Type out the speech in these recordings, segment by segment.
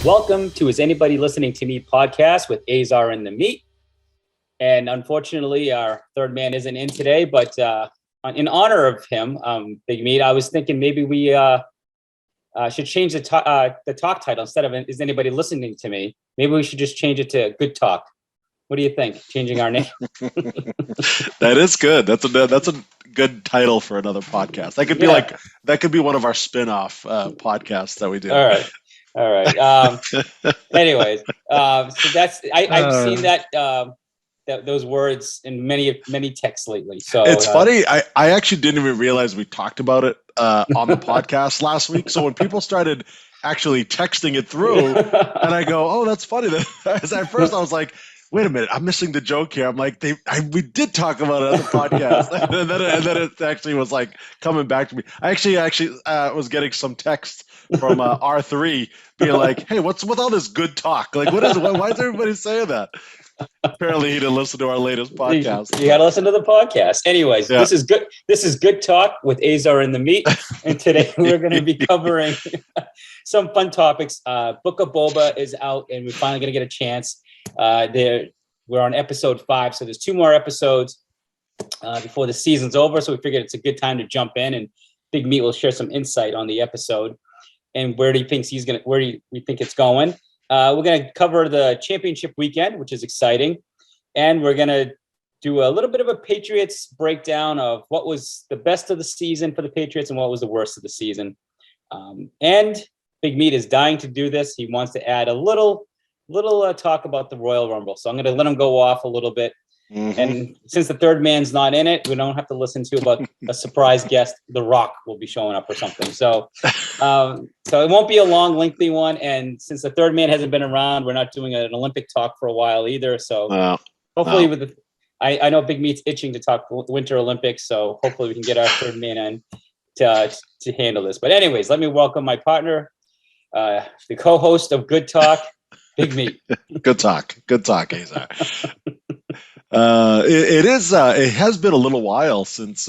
Welcome to Is Anybody Listening to Me podcast with Azar and the Meat. And unfortunately, our third man isn't in today, but in honor of him, Big Meat, I was thinking maybe we should change the talk title. Instead of Is Anybody Listening to Me, maybe we should just change it to Good Talk. What do you think? Changing our name? That is good. That's a good title for another podcast. That could be that could be one of our spin-off podcasts that we do. All right. Anyways, so that's I've seen that those words in many texts lately. So it's funny. I actually didn't even realize we talked about it on the podcast last week. So when people started actually texting it through, and I go, "Oh, that's funny." At first, I was like, wait a minute, I'm missing the joke here. I'm like, we did talk about it on the podcast, and then it actually was like coming back to me. I actually was getting some text from R3 being like, hey, what's with all this good talk? Like, what is it? Why is everybody saying that? Apparently, he didn't listen to our latest podcast. You got to listen to the podcast. Anyways, yeah. This is good. This is Good Talk with Azar and the Meat, and today we're going to be covering some fun topics. Book of Boba is out, and we're finally going to get a chance. We're on episode 5, so there's 2 more episodes before the season's over. So we figured it's a good time to jump in, and Big Meat will share some insight on the episode and where we think it's going. We're going to cover the championship weekend, which is exciting, and we're going to do a little bit of a Patriots breakdown of what was the best of the season for the Patriots and what was the worst of the season. And Big Meat is dying to do this. He wants to add a little talk about the Royal Rumble. So I'm going to let him go off a little bit. Mm-hmm. And since the third man's not in it, we don't have to listen to about a surprise guest. The Rock will be showing up or something. So it won't be a long, lengthy one. And since the third man hasn't been around, we're not doing an Olympic talk for a while either. So hopefully I know Big Meat's itching to talk the Winter Olympics. So hopefully we can get our third man in to handle this. But anyways, let me welcome my partner, the co-host of Good Talk, Big Meat. Good talk, Azar. It has been a little while since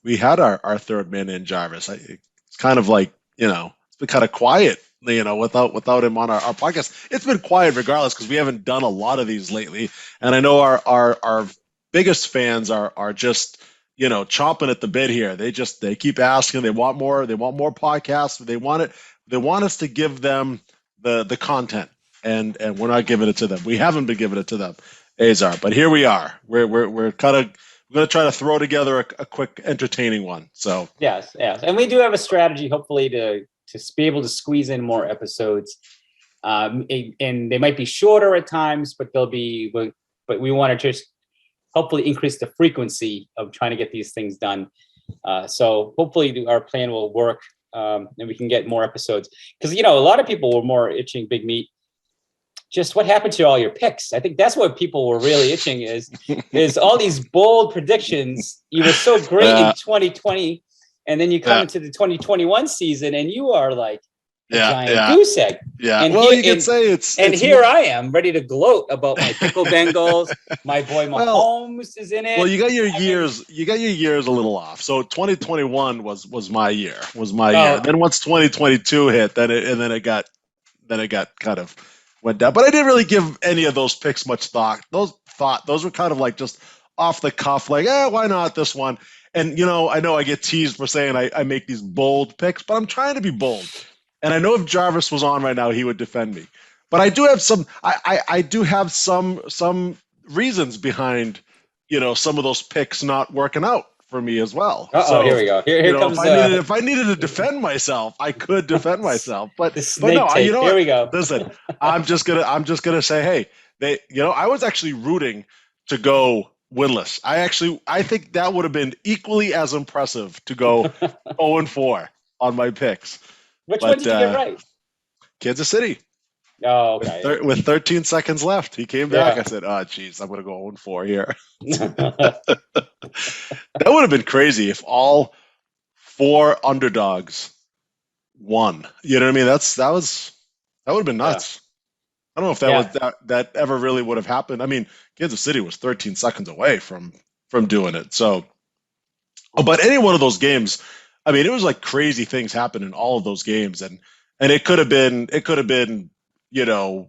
we had our third man in, Jarvis. It's kind of like, it's been kind of quiet, without him on our podcast. It's been quiet regardless because we haven't done a lot of these lately. And I know our biggest fans are just, chomping at the bit here. They keep asking, they want more podcasts. They want us to give them the content. And we're not giving it to them. We haven't been giving it to them, Azar. But here we are. We're going to try to throw together a quick, entertaining one. So yes, and we do have a strategy, hopefully, to be able to squeeze in more episodes. And they might be shorter at times, but we want to just hopefully increase the frequency of trying to get these things done. So hopefully our plan will work, and we can get more episodes. Because a lot of people were more itching, Big Meat. Just what happened to all your picks? I think that's what people were really itching is all these bold predictions. You were so great in 2020, and then you come into the 2021 season, and you are like a giant goose egg. Yeah. And you can say it's. And here I am, ready to gloat about my pickle Bengals. My boy Mahomes is in it. Well, you got your years. You got your years a little off. So 2021 was my year. Year. Then once 2022 hit, then it got kind of went down, but I didn't really give any of those picks much thought. Those were kind of like just off the cuff, like, why not this one? And I know I get teased for saying I make these bold picks, but I'm trying to be bold. And I know if Jarvis was on right now, he would defend me. But I do have some. I do have some reasons behind some of those picks not working out for me as well. So here we go. Here comes. If I needed to defend myself, I could defend myself. But no, here we go. Listen, I'm just gonna say, hey, I was actually rooting to go winless. I think that would have been equally as impressive to go 0-4 on my picks. Which one did you get right? Kansas City. Oh, okay. With 13 seconds left, he came back. I said, "Oh, geez, I'm going to go 0-4 here." That would have been crazy if all 4 underdogs won. You know what I mean? That would have been nuts. I don't know if that ever really would have happened. I mean, Kansas City was 13 seconds away from doing it. So, but any one of those games, I mean, it was like crazy things happened in all of those games, and it could have been I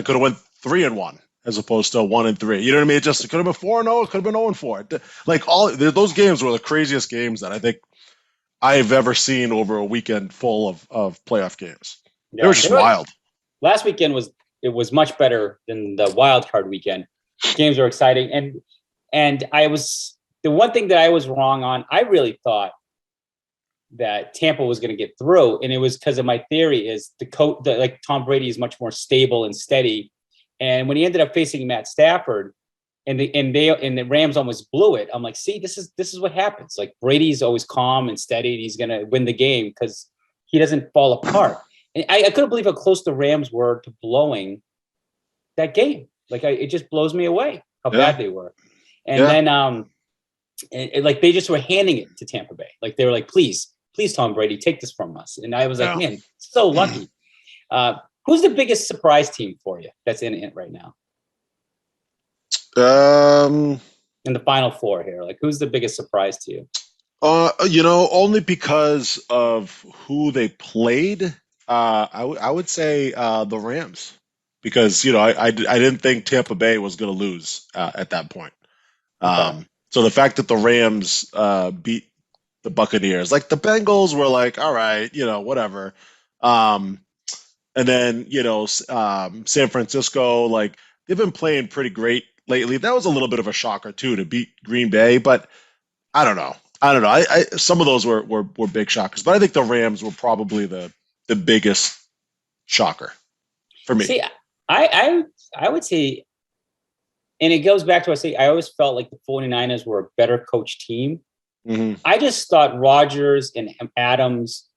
could have went 3-1 as opposed to 1-3. You know what I mean? It could have been 4-0. It could have been 0-4. Like those games were the craziest games that I think I've ever seen over a weekend full of playoff games. They were just wild. Last weekend was much better than the wild card weekend. Games were exciting, and the one thing that I was wrong on. I really thought that Tampa was going to get through, and it was because of my theory is like Tom Brady is much more stable and steady, and when he ended up facing Matt Stafford, and the Rams almost blew it. I'm like, see, this is what happens. Like Brady's always calm and steady, and he's going to win the game because he doesn't fall apart. And I couldn't believe how close the Rams were to blowing that game. Like it just blows me away how bad they were. And then like they just were handing it to Tampa Bay. Like they were like, please, Tom Brady, take this from us. And I was like, man, so lucky. Who's the biggest surprise team for you that's in it right now? In the Final Four here, like who's the biggest surprise to you? Only because of who they played. I would say the Rams, because I didn't think Tampa Bay was going to lose at that point. So the fact that the Rams beat the Buccaneers, like the Bengals were like, all right, whatever. And then San Francisco, like they've been playing pretty great lately. That was a little bit of a shocker too, to beat Green Bay, but I don't know. Some of those were big shockers, but I think the Rams were probably the biggest shocker for me. See, I would say, and it goes back to what I say, I always felt like the 49ers were a better coach team. Mm-hmm. I just thought Rodgers and Adams,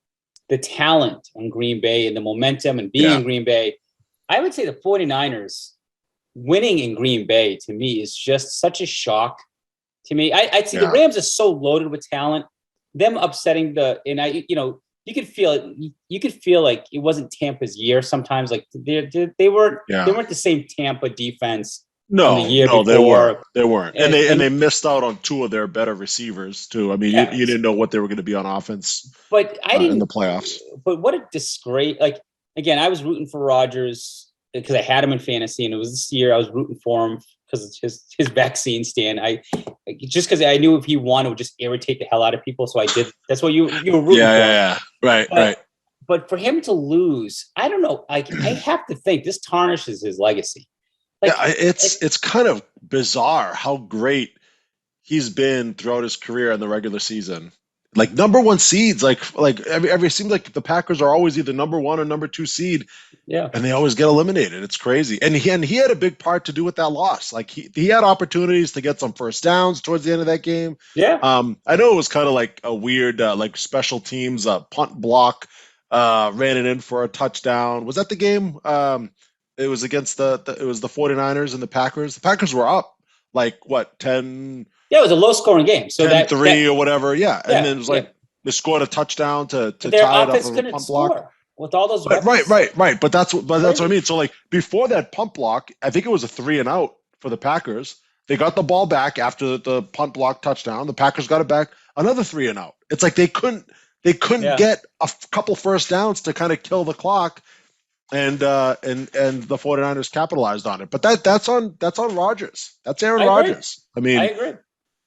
the talent on Green Bay and the momentum and being in Green Bay, I would say the 49ers winning in Green Bay to me is just such a shock to me. I'd see the Rams are so loaded with talent, them upsetting you could feel it. You could feel like it wasn't Tampa's year sometimes. Like they weren't the same Tampa defense. No, the year before. They weren't. And they missed out on two of their better receivers too. I mean, you didn't know what they were going to be on offense. But I didn't in the playoffs. But what a disgrace! Like again, I was rooting for Rodgers because I had him in fantasy, and it was this year I was rooting for him because of his vaccine stand. Just because I knew if he won, it would just irritate the hell out of people. So I did. That's what you were rooting for. Yeah. Right. But for him to lose, I don't know. I have to think this tarnishes his legacy. Like, it's kind of bizarre how great he's been throughout his career in the regular season. Like number one seeds, like every seems like the Packers are always either number one or number two seed. Yeah. And they always get eliminated. It's crazy. And he had a big part to do with that loss. Like he had opportunities to get some first downs towards the end of that game. Yeah. I know it was kind of like a weird like special teams punt block, ran it in for a touchdown. Was that the game? It was against the 49ers and the Packers. The Packers were up like what, 10? Yeah, it was a low scoring game. So 10-3 or whatever. Yeah. And then it was like they scored a touchdown to tie it up with a punt block. With all those right. But that's what I mean. So like before that punt block, I think it was a 3-and-out for the Packers. They got the ball back after the punt block touchdown. The Packers got it back, another 3-and-out. It's like they couldn't get a couple first downs to kind of kill the clock. And the 49ers capitalized on it. But that's on Rodgers. That's Aaron Rodgers. I mean, I agree.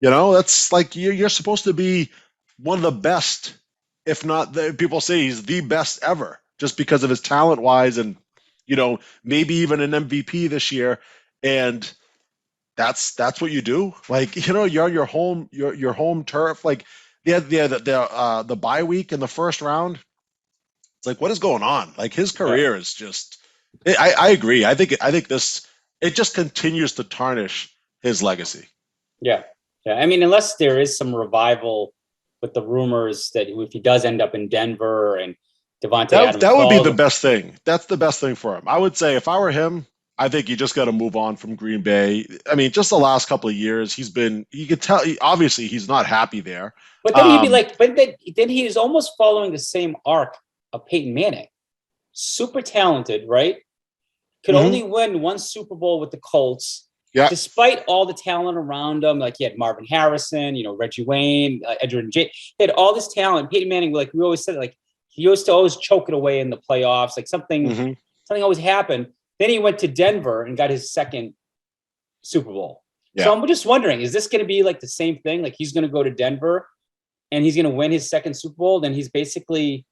That's like you're supposed to be one of the best, if not people say he's the best ever, just because of his talent wise, and maybe even an MVP this year. And that's what you do. Like you're on your home turf. Like the bye week in the first round. Like, what is going on? Like his career is just. I agree. I think this it just continues to tarnish his legacy. Yeah. I mean, unless there is some revival with the rumors that if he does end up in Denver and Devontae Adams, that would be the best thing. That's the best thing for him. I would say if I were him, I think you just got to move on from Green Bay. I mean, just the last couple of years, you could tell. Obviously, he's not happy there. But then he'd be like, then he is almost following the same arc of Peyton Manning. Super talented, right? Could only win one Super Bowl with the Colts. Yeah. Despite all the talent around him, like he had Marvin Harrison, Reggie Wayne, Edgerrin James, he had all this talent. Peyton Manning, like we always said, like he used to always choke it away in the playoffs. Like something always happened. Then he went to Denver and got his second Super Bowl. Yeah. So I'm just wondering, is this going to be like the same thing? Like he's going to go to Denver and he's going to win his second Super Bowl. Then he's basically,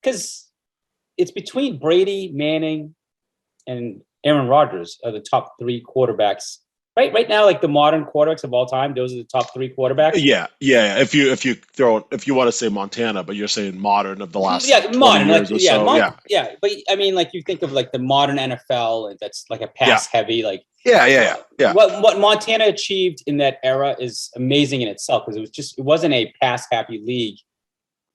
because it's between Brady, Manning, and Aaron Rodgers are the top three quarterbacks. Right now, like the modern quarterbacks of all time, those are the top three quarterbacks. Yeah. If you want to say Montana, but you're saying modern of the last modern years like or so. But I mean, like you think of like the modern NFL, and that's like a pass heavy. Like What Montana achieved in that era is amazing in itself because it wasn't a pass happy league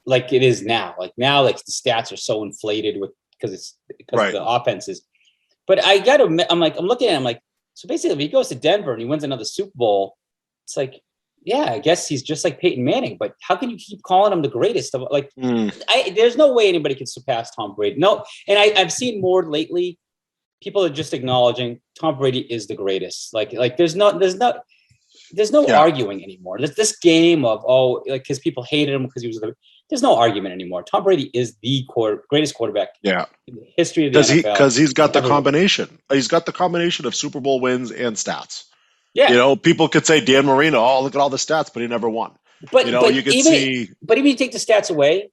like it is now. Like now, like the stats are so inflated because of the offenses. But I'm looking at him like. So basically, if he goes to Denver and he wins another Super Bowl, it's like, yeah, I guess he's just like Peyton Manning. But how can you keep calling him the greatest? There's no way anybody can surpass Tom Brady. No, and I've seen more lately. People are just acknowledging Tom Brady is the greatest. Like there's no arguing anymore. This game of because people hated him because he was there's no argument anymore. Tom Brady is the greatest quarterback in the history of the NFL. Because he's got the combination. He's got the combination of Super Bowl wins and stats. Yeah. People could say Dan Marino, look at all the stats, but he never won. But even if you take the stats away,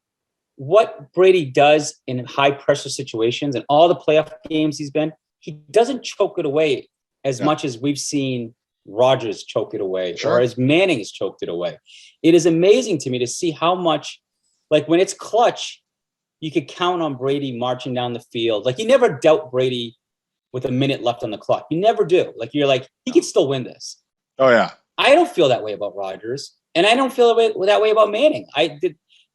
what Brady does in high pressure situations and all the playoff games he's been, he doesn't choke it away as much as we've seen Rodgers choke it away or as Manning has choked it away. It is amazing to me to see how much, like when it's clutch, you could count on Brady marching down the field. Like you never doubt Brady with a minute left on the clock. You never do. Like you're like, he can still win this. Oh yeah. I don't feel that way about Rodgers, and I don't feel that way about Manning.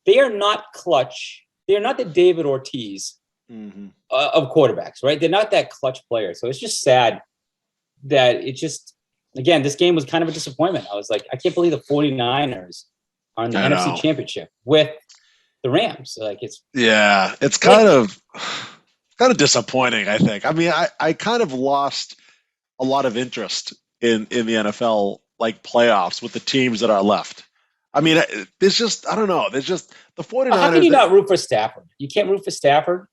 They are not clutch. They are not the David Ortiz of quarterbacks, right? They're not that clutch player. So it's just sad that again, this game was kind of a disappointment. I was like, I can't believe the 49ers are in the NFC Championship with the Rams. Like it's kind of disappointing, I think. I mean, I kind of lost a lot of interest in the NFL like playoffs with the teams that are left. I mean, there's just I don't know. There's just the 49ers. How can you not root for Stafford? You can't root for Stafford.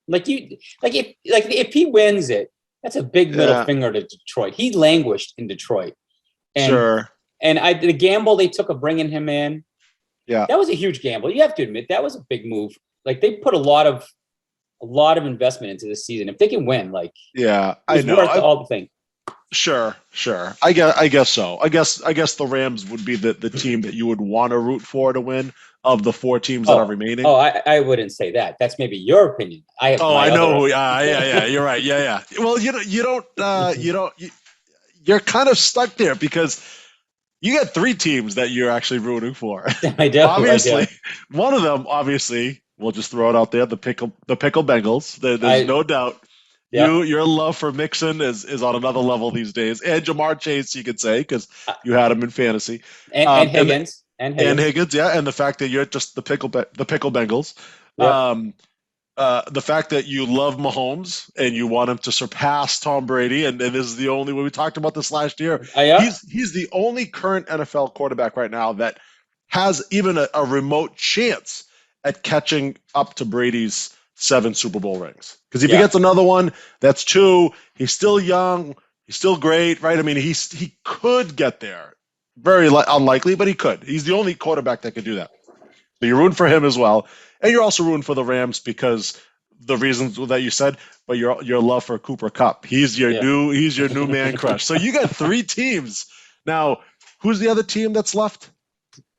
If he wins it, that's a big middle finger to Detroit. He languished in Detroit. And the gamble they took of bringing him in, that was a huge gamble. You have to admit that was a big move. Like they put a lot of investment into this season. If they can win, I know worth all the thing. Sure. I guess so. I guess the Rams would be the team that you would want to root for to win of the four teams that are remaining. I wouldn't say that. That's maybe your opinion. I know. Yeah. You're right. Yeah. Well, you're kind of stuck there because you got three teams that you're actually rooting for. I do. Obviously, one of them, we'll just throw it out there, the pickle Bengals. There's no doubt. Yeah. Your love for Mixon is on another level these days, and Jamar Chase, you could say, because you had him in fantasy, and Higgins, and the fact that you're just the pickle Bengals, the fact that you love Mahomes and you want him to surpass Tom Brady, and this is the only way we talked about this last year. He's the only current NFL quarterback right now that has even a remote chance at catching up to Brady's 7 Super Bowl rings. Because if he gets another one, that's 2. He's still young. He's still great, right? I mean, he could get there. Very unlikely, but he could. He's the only quarterback that could do that. So you're rooting for him as well. And you're also rooting for the Rams because the reasons that you said, but your love for Cooper Kupp. He's your new man crush. So you got 3 teams. Now, who's the other team that's left?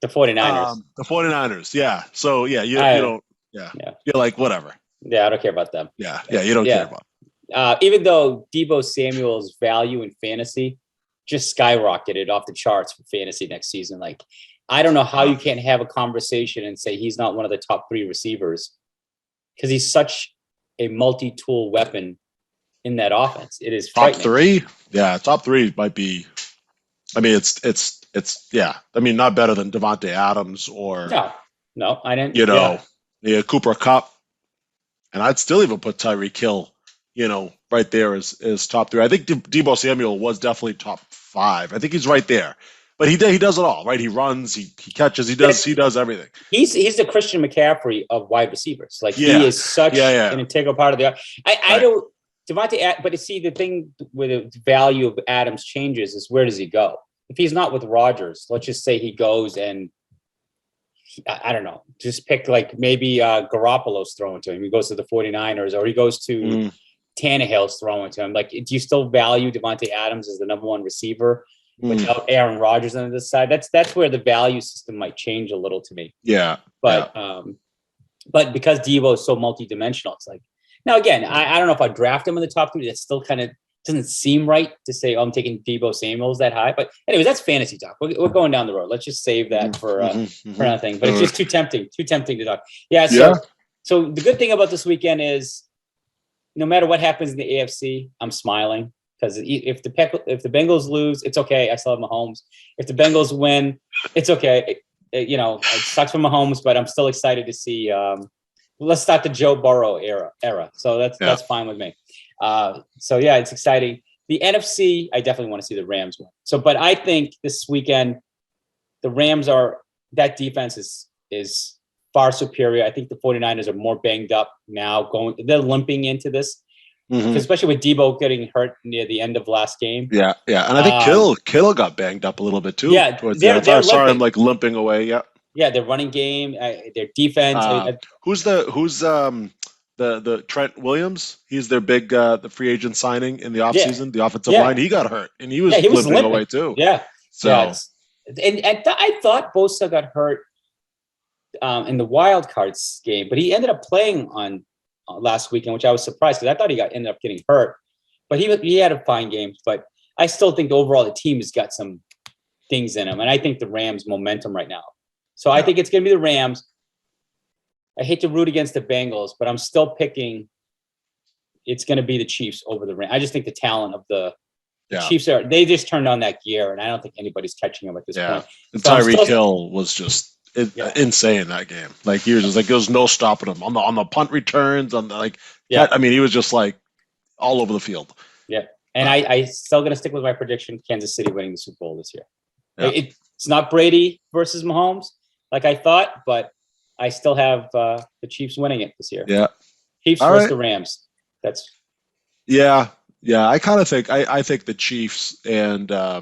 The 49ers. The 49ers, yeah. So, you don't, you're like, whatever. Yeah, I don't care about them. Yeah, you don't care about them. Even though Deebo Samuel's value in fantasy just skyrocketed off the charts for fantasy next season. Like, I don't know how you can't have a conversation and say he's not one of the top 3 receivers because he's such a multi-tool weapon in that offense. It is top 3. Yeah, top 3 might be. I mean, it's I mean, not better than Devontae Adams or no, I didn't. Cooper Kupp. And I'd still even put Tyreek Hill, right there as top 3. I think Deebo Samuel was definitely top 5. I think he's right there. But he does it all, right? He runs, he catches, he does everything. He's the Christian McCaffrey of wide receivers. Like he is such an integral part of the. I don't Devontae, but see the thing with the value of Adams changes is where does he go? If he's not with Rodgers, let's just say he goes and I don't know, just pick like maybe Garoppolo's throwing to him. He goes to the 49ers or he goes to Tannehill's throwing to him. Like, do you still value Devontae Adams as the number one receiver without Aaron Rodgers on this side? That's where the value system might change a little to me. Yeah. But because Deebo is so multidimensional, it's like, now again, I don't know if I'd draft him in the top 3. That still kind of doesn't seem right to say, oh, I'm taking Deebo Samuels that high. But anyways, that's fantasy talk. We're going down the road. Let's just save that for another thing. But it's just too tempting to talk. Yeah. So the good thing about this weekend is no matter what happens in the AFC, I'm smiling because if the Bengals lose, it's okay. I still have Mahomes. If the Bengals win, it's okay. It sucks for Mahomes, but I'm still excited to see. Let's start the Joe Burrow era. So that's fine with me. It's exciting. The NFC, I definitely want to see the Rams win. But I think this weekend, the Rams that defense is far superior. I think the 49ers are more banged up now they're limping into this, especially with Deebo getting hurt near the end of last game. Yeah. And I think Kittle got banged up a little bit too. Yeah. I saw him like limping away. Yeah. Yeah. Their running game, their defense. Who's the Trent Williams? He's their big the free agent signing in the offseason, the offensive line. He got hurt and he was limping away too. Yeah. So I thought Bosa got hurt in the wild cards game, but he ended up playing on last weekend, which I was surprised because I thought he ended up getting hurt. But he had a fine game. But I still think overall the team has got some things in them, and I think the Rams' momentum right now. So I think it's going to be the Rams. I hate to root against the Bengals, but I'm still picking it's going to be the Chiefs over the Rams. I just think the talent of the Chiefs they just turned on that gear, and I don't think anybody's catching them at this point. And Tyreek Hill was just insane that game. Like he was just like there was no stopping him on the punt returns I mean he was just like all over the field. Yeah, and I still going to stick with my prediction: Kansas City winning the Super Bowl this year. Yeah. It's not Brady versus Mahomes like I thought, but I still have the Chiefs winning it this year. Yeah, Chiefs versus the Rams. That's I kind of think I think the Chiefs and I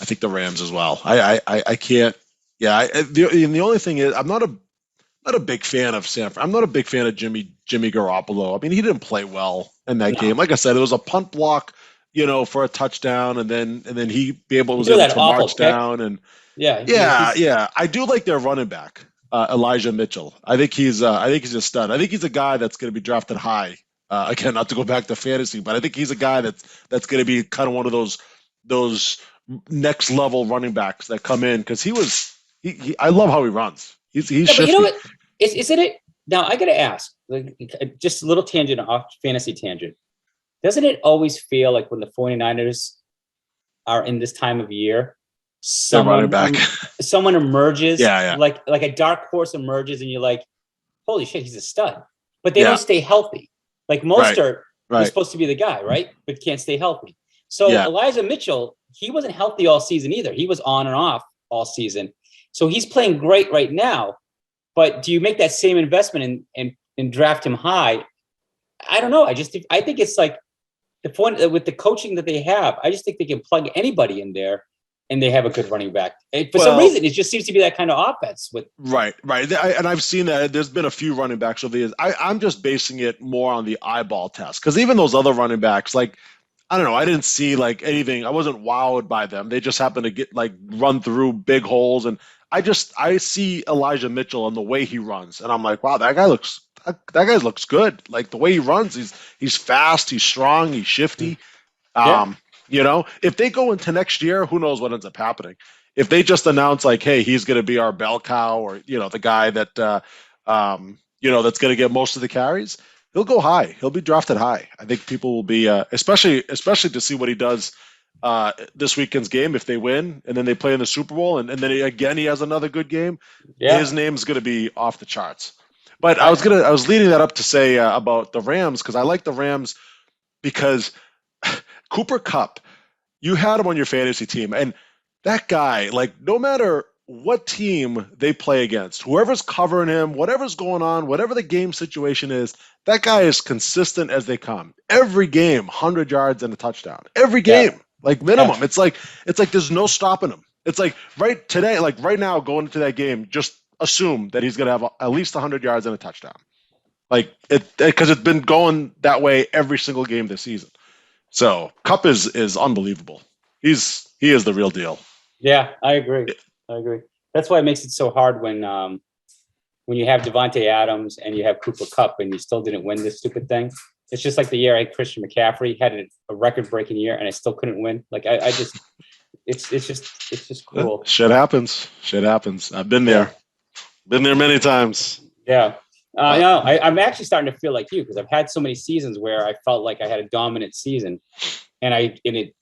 think the Rams as well. I can't. Yeah, the only thing is I'm not a big fan of Sanford. I'm not a big fan of Jimmy Garoppolo. I mean, he didn't play well in that game. Like I said, it was a punt block, for a touchdown, and then he was able to march down and I do like their running back, Elijah Mitchell. I think he's a stud. I think he's a guy that's going to be drafted high. Again, not to go back to fantasy, but I think he's a guy that's going to be kind of one of those next level running backs that come in because I love how he runs. He's but you know what? Isn't it? Now I got to ask, just a little tangent off fantasy tangent. Doesn't it always feel like when the 49ers are in this time of year, someone emerges, like a dark horse emerges, and you're like, holy shit, he's a stud. But they don't stay healthy. Like Mostert was supposed to be the guy, right? But can't stay healthy. So Elijah Mitchell, he wasn't healthy all season either. He was on and off all season. So he's playing great right now. But do you make that same investment and draft him high? I don't know. I think it's like the point with the coaching that they have. I just think they can plug anybody in there, and they have a good running back. For some reason, it just seems to be that kind of offense. Right. And I've seen that. There's been a few running backs over the years. I'm just basing it more on the eyeball test because even those other running backs, like I don't know, I didn't see like anything. I wasn't wowed by them. They just happened to get like run through big holes, and I see Elijah Mitchell and the way he runs, and I'm like, wow, that guy looks good. Like the way he runs, he's fast, he's strong, he's shifty. If they go into next year, who knows what ends up happening? If they just announce like, hey, he's going to be our bell cow, or the guy that that's going to get most of the carries, he'll go high. He'll be drafted high. I think people will be, especially to see what he does this weekend's game if they win, and then they play in the Super Bowl, and then he has another good game. Yeah. His name's going to be off the charts. But I was leading that up to say about the Rams because I like the Rams because Cooper Kupp, you had him on your fantasy team, and that guy, like, no matter what team they play against, whoever's covering him, whatever's going on, whatever the game situation is, that guy is consistent as they come. Every game, 100 yards and a touchdown. Every Yeah. game, like minimum. It's like there's no stopping him. It's like right today, like right now, going into that game, just assume that he's going to have at least 100 yards and a touchdown. Like because it's been going that way every single game this season. So Cup is unbelievable. He is the real deal. Yeah, I agree. That's why it makes it so hard when you have Devontae Adams and you have Cooper Kupp and you still didn't win this stupid thing. It's just like the year I had Christian McCaffrey, had a record-breaking year, and I still couldn't win. Like I just, it's just cool. Shit happens. I've been there. Been there many times. Yeah. No, I'm actually starting to feel like you because I've had so many seasons where I felt like I had a dominant season, and it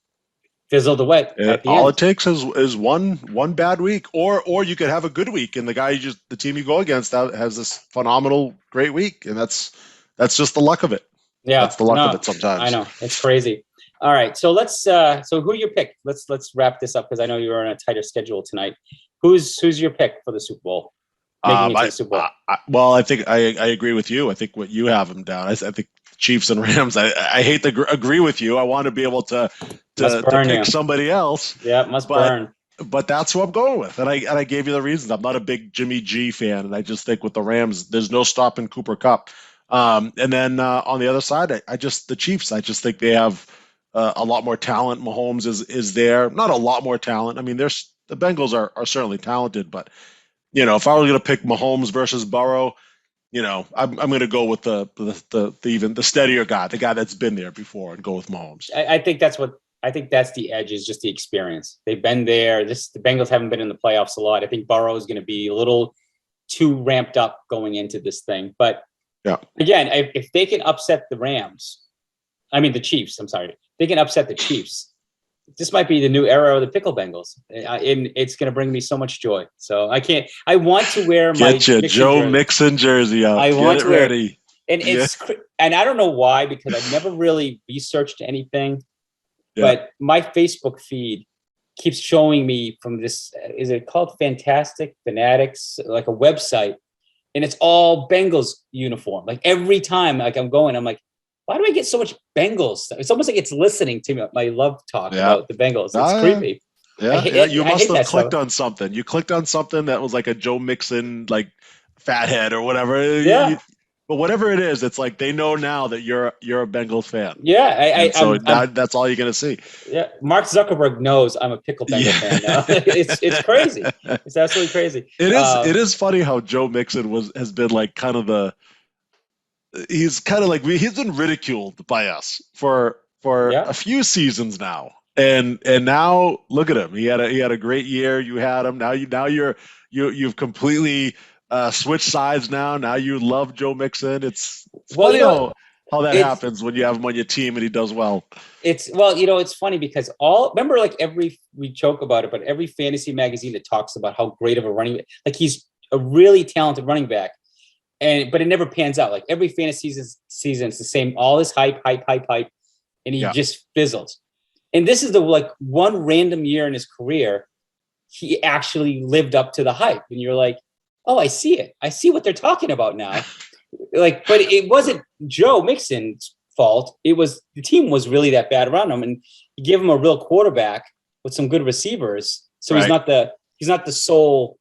fizzled away. All it takes is one bad week, or you could have a good week, and the team you go against has this phenomenal great week, and that's just the luck of it. Yeah, that's the luck of it sometimes. I know, it's crazy. All right, so let's so who you pick? Let's wrap this up because I know you're on a tighter schedule tonight. Who's your pick for the Super Bowl? Well, I think I agree with you. I think what you have them down. I think Chiefs and Rams. I hate to agree with you. I want to be able to pick somebody else. Yeah, burn. But that's who I'm going with, and I gave you the reasons. I'm not a big Jimmy G fan, and I just think with the Rams, there's no stopping Cooper Kupp. And then on the other side, the Chiefs. I just think they have a lot more talent. Mahomes is there. Not a lot more talent. I mean, the Bengals are certainly talented, but if I was going to pick Mahomes versus Burrow, I'm going to go with the steadier guy, the guy that's been there before, and go with Mahomes. I think that's the edge, is just the experience. They've been there. The Bengals haven't been in the playoffs a lot. I think Burrow is going to be a little too ramped up going into this thing. But again, if they can upset the Chiefs, I'm sorry, they can upset the Chiefs. This might be the new era of the pickle Bengals, and it's going to bring me so much joy. So I want to wear my Joe Mixon jersey out. I want to wear ready. And I don't know why, because I've never really researched anything, but my Facebook feed keeps showing me from this. Is it called Fantastic Fanatics, like a website, and it's all Bengals uniform. Like every time, like I'm going, I'm like, why do I get so much Bengals? It's almost like it's listening to me, my love talk about the Bengals. It's creepy. Yeah, you must have clicked on something. You clicked on something that was like a Joe Mixon, like fathead or whatever. Yeah. But whatever it is, it's like they know now that you're a Bengals fan. Yeah, that's all you're gonna see. Yeah, Mark Zuckerberg knows I'm a pickle Bengal fan now. It's crazy. It's absolutely crazy. It is funny how Joe Mixon has been like kind of he's been ridiculed by us for a few seasons now, and now look at him. He had a great year. You had him. You've completely switched sides now. Now you love Joe Mixon. It's funny how that happens when you have him on your team and he does well. It's funny because we joke about it, but every fantasy magazine that talks about how great of a running back, like he's a really talented running back. But it never pans out. Like every fantasy season, it's the same. All this hype, and he just fizzles. And this is the one random year in his career, he actually lived up to the hype. And you're like, oh, I see it. I see what they're talking about now. But it wasn't Joe Mixon's fault. It was the team was really that bad around him, and you give him a real quarterback with some good receivers. So he's not the sole.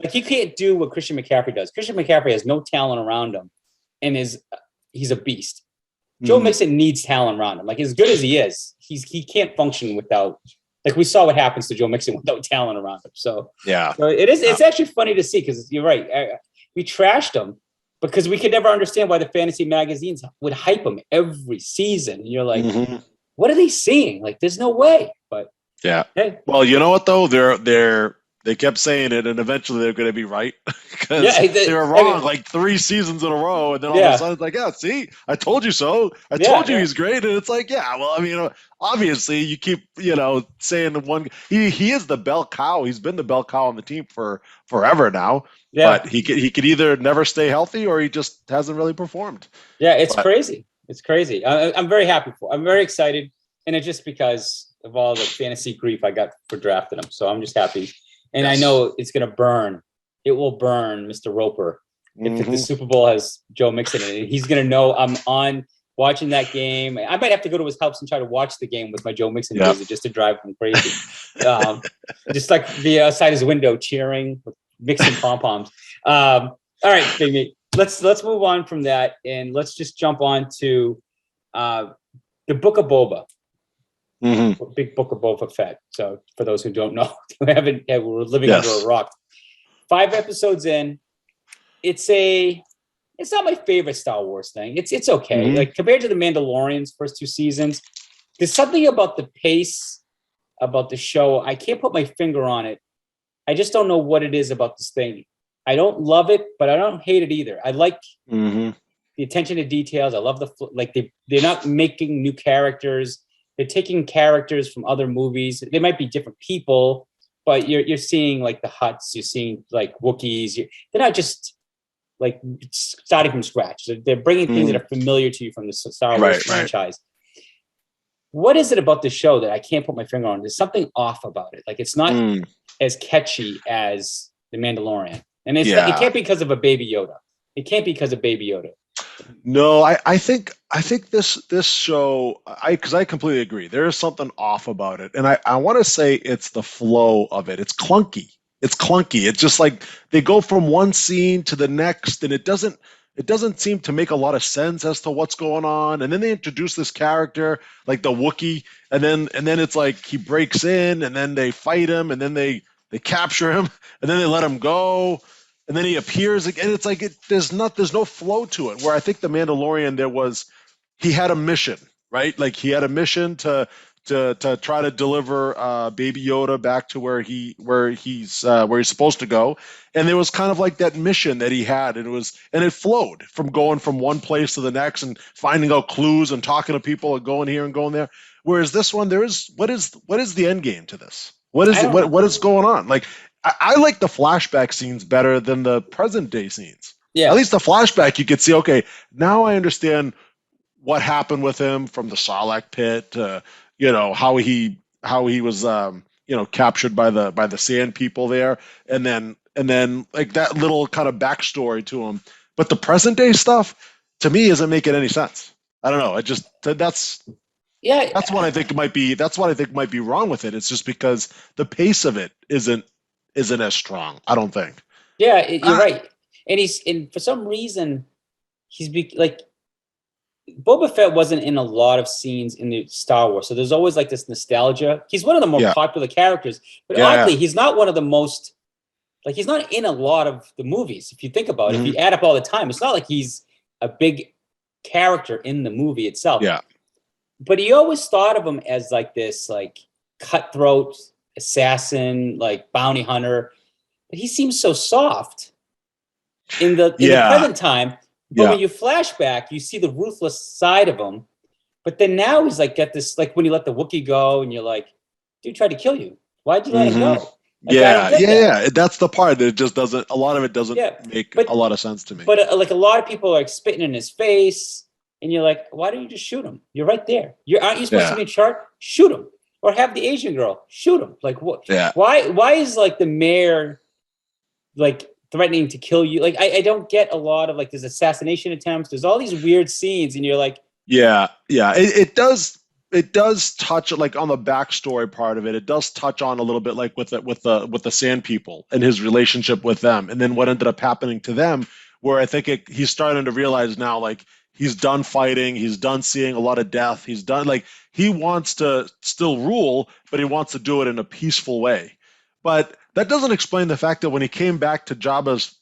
Like he can't do what Christian McCaffrey does. Christian McCaffrey has no talent around him, and he's a beast. Joe Mixon needs talent around him. Like as good as he is, he can't function without. Like we saw what happens to Joe Mixon without talent around him. So it is. It's actually funny to see because you're right. We trashed him because we could never understand why the fantasy magazines would hype him every season. And you're like, what are they seeing? Like there's no way. But hey. Well, you know what though? They kept saying it, and eventually they're going to be right because they were wrong like 3 seasons in a row, and then all of a sudden it's like, see, I told you so. I told you he's great, and it's like, well, I mean, obviously you keep saying the one he is the bell cow. He's been the bell cow on the team for forever now. Yeah. But he could either never stay healthy or he just hasn't really performed. Yeah, it's crazy. It's crazy. I'm very happy I'm very excited, and it's just because of all the fantasy grief I got for drafting him. So I'm just happy. And Yes. I know it's going to burn. It will burn Mr. Roper. If the Super Bowl has Joe Mixon in it, he's going to know I'm on watching that game. I might have to go to his house and try to watch the game with my Joe Mixon jersey just to drive him crazy. Just like the outside his window cheering with Mixon pom-poms. All right, Big Meat. Let's move on from that and let's just jump on to the Book of Boba. Big Book of Boba Fett. So for those who don't know, we're living under a rock. 5 episodes in. It's not my favorite Star Wars thing. It's okay. Like compared to the Mandalorian's first 2 seasons, there's something about the pace about the show. I can't put my finger on it. I just don't know what it is about this thing. I don't love it, but I don't hate it either. I like the attention to details. I love they're not making new characters. They're taking characters from other movies. They might be different people, but you're seeing like the Hutts. You're seeing like Wookiees. They're not just like starting from scratch. They're bringing things that are familiar to you from the Star Wars franchise. What is it about the show that I can't put my finger on? There's something off about it. Like it's not as catchy as the Mandalorian, and it can't be because of a Baby Yoda. It can't be because of Baby Yoda. No, I think this show, because I completely agree. There is something off about it, and I want to say it's the flow of it. It's clunky. It's just like they go from one scene to the next, and it doesn't seem to make a lot of sense as to what's going on. And then they introduce this character like the Wookiee, and then it's like he breaks in, and then they fight him, and then they capture him, and then they let him go. And then he appears again. It's like there's no flow to it. Where I think the Mandalorian, he had a mission, right? Like he had a mission to try to deliver Baby Yoda back to where he's supposed to go. And there was kind of like that mission that he had, and it flowed from going from one place to the next and finding out clues and talking to people and going here and going there. Whereas this one, what is the end game to this? What is going on? Like. I like the flashback scenes better than the present day scenes. Yeah. At least the flashback, you could see, okay, now I understand what happened with him from the Sarlacc pit to, how he was, captured by the sand people there. And then like that little kind of backstory to him. But the present day stuff to me isn't making any sense. I don't know. That's what I think might be wrong with it. It's just because the pace of it isn't as strong. I don't think. Yeah, you're right. And for some reason, like Boba Fett wasn't in a lot of scenes in the Star Wars, so there's always like this nostalgia. He's one of the more popular characters, but oddly, he's not one of the most. Like he's not in a lot of the movies. If you think about it, if you add up all the time, it's not like he's a big character in the movie itself. Yeah. But he always thought of him as like this, like cutthroat assassin, like bounty hunter, but he seems so soft in the present time. But when you flash back, you see the ruthless side of him. But then now he's like got this, like when you let the Wookiee go, and you're like, dude tried to kill you. Why'd you let him go? Like, That's the part that just doesn't. A lot of it doesn't make a lot of sense to me. But like a lot of people are like spitting in his face, and you're like, why don't you just shoot him? You're right there. Aren't you supposed to be in charge? Shoot him. Or have the Asian girl shoot him. Like what? Yeah. Why is like the mayor like threatening to kill you? Like I don't get a lot of like there's assassination attempts. There's all these weird scenes, and you're like, it does touch like on the backstory part of it. It does touch on a little bit like with the Sand People and his relationship with them, and then what ended up happening to them. Where I think he's starting to realize now, like he's done fighting, he's done seeing a lot of death, he's done like. He wants to still rule, but he wants to do it in a peaceful way. But that doesn't explain the fact that when he came back to Jabba's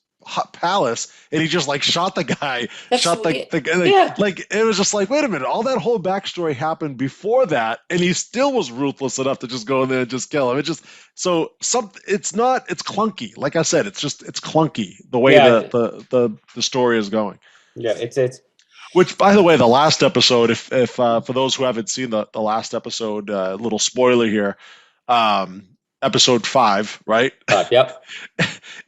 palace and he just like shot the guy, like it was just like, wait a minute, all that whole backstory happened before that, and he still was ruthless enough to just go in there and just kill him. It's clunky. Like I said, it's clunky the way the story is going. Yeah, it's. Which, by the way, the last episode, if for those who haven't seen the last episode, little spoiler here, episode 5, right? Yep.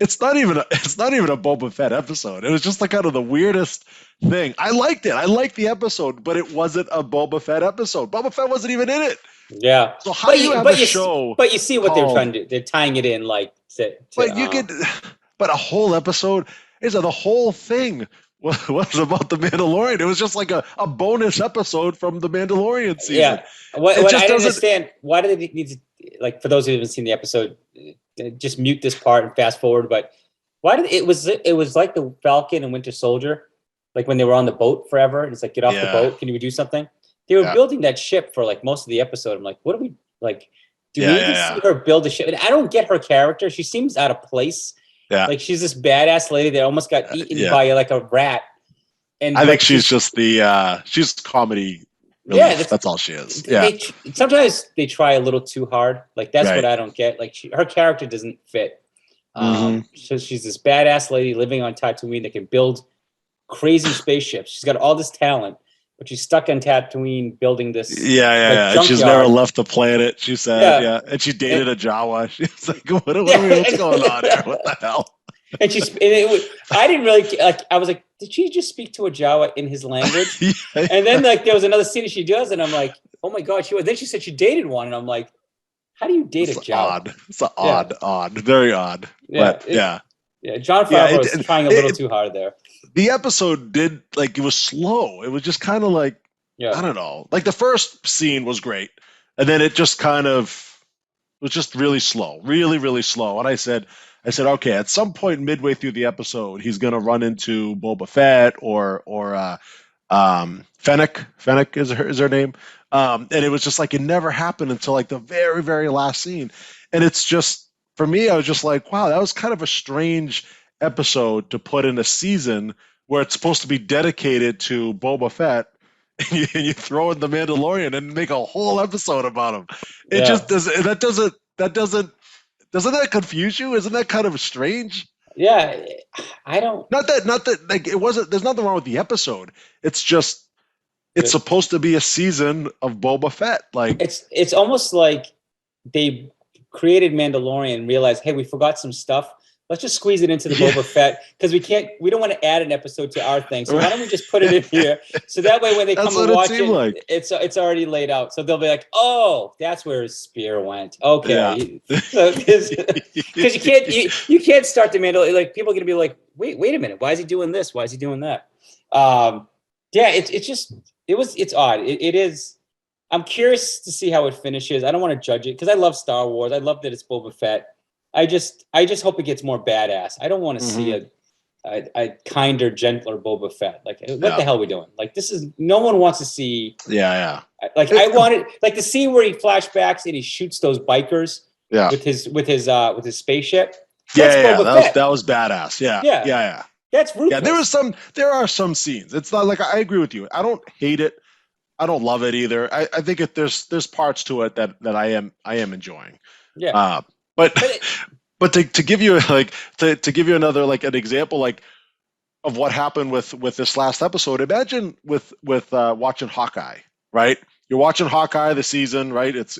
It's not even a Boba Fett episode. It was just like kind of the weirdest thing. I liked it. I liked the episode, but it wasn't a Boba Fett episode. Boba Fett wasn't even in it. Yeah. So how do you have a show? But you see what they're called, trying to do. They're tying it in like but you could, but a whole episode is the whole thing was about the Mandalorian. It was just like a bonus episode from the Mandalorian season. Yeah. What I don't understand, why do they need to, like, for those who haven't seen the episode, just mute this part and fast forward. But why did it was like the Falcon and Winter Soldier, like when they were on the boat forever. And it's like, get off the boat. Can you do something? They were building that ship for like most of the episode. I'm like, what are we like? Do we need to see her build a ship? And I don't get her character. She seems out of place. Yeah. Like she's this badass lady that almost got eaten by like a rat. And I think she's just she's comedy. Relief. Yeah, that's all she is. Yeah. Sometimes they try a little too hard. Like that's what I don't get. Like her character doesn't fit. So she's this badass lady living on Tatooine that can build crazy spaceships. She's got all this talent, but she's stuck on Tatooine building this. She's never left the planet. She said, and she dated a Jawa. She's like, what's going on here? What the hell? And I didn't really like. I was like, did she just speak to a Jawa in his language? And then like there was another scene she does, and I'm like, oh my god, she was. Then she said she dated one, and I'm like, how do you date a Jawa? It's odd, very odd. John Favreau was trying a little too hard there. The episode did like it was slow. It was just kind of like I don't know. Like the first scene was great, and then it just kind of was just really slow, really, really slow. And I said, okay, at some point midway through the episode, he's gonna run into Boba Fett or Fennec. Fennec is her name. And it was just like it never happened until like the very, very last scene. And it's just for me, I was just like, wow, that was kind of a strange episode to put in a season where it's supposed to be dedicated to Boba Fett, and you throw in the Mandalorian and make a whole episode about him. It just doesn't. Doesn't that confuse you? Isn't that kind of strange? Yeah, I don't. Not that. Like it wasn't. There's nothing wrong with the episode. It's just it's supposed to be a season of Boba Fett. Like it's almost like they created Mandalorian and realized, hey, we forgot some stuff. Let's just squeeze it into the Boba Fett because we don't want to add an episode to our thing. So why don't we just put it in here? So that way when they come and watch it, it's already laid out. So they'll be like, oh, that's where his spear went. Okay. Because you can't start the Mandalorian. Like people are gonna be like, wait a minute, why is he doing this? Why is he doing that? It's odd. It is. I'm curious to see how it finishes. I don't want to judge it because I love Star Wars. I love that it's Boba Fett. I just hope it gets more badass. I don't want to see a kinder, gentler Boba Fett. Like, what the hell are we doing? Like, no one wants to see. Like, I wanted like the scene where he flashbacks and he shoots those bikers. With his spaceship. That was badass. Yeah. That's ruthless. Yeah, there are some scenes. It's not like I agree with you. I don't hate it. I don't love it either. I think there's parts to it that I am enjoying. Yeah. But to give you to give you another like an example like of what happened with this last episode, imagine with watching Hawkeye, right? You're watching Hawkeye the season, right? It's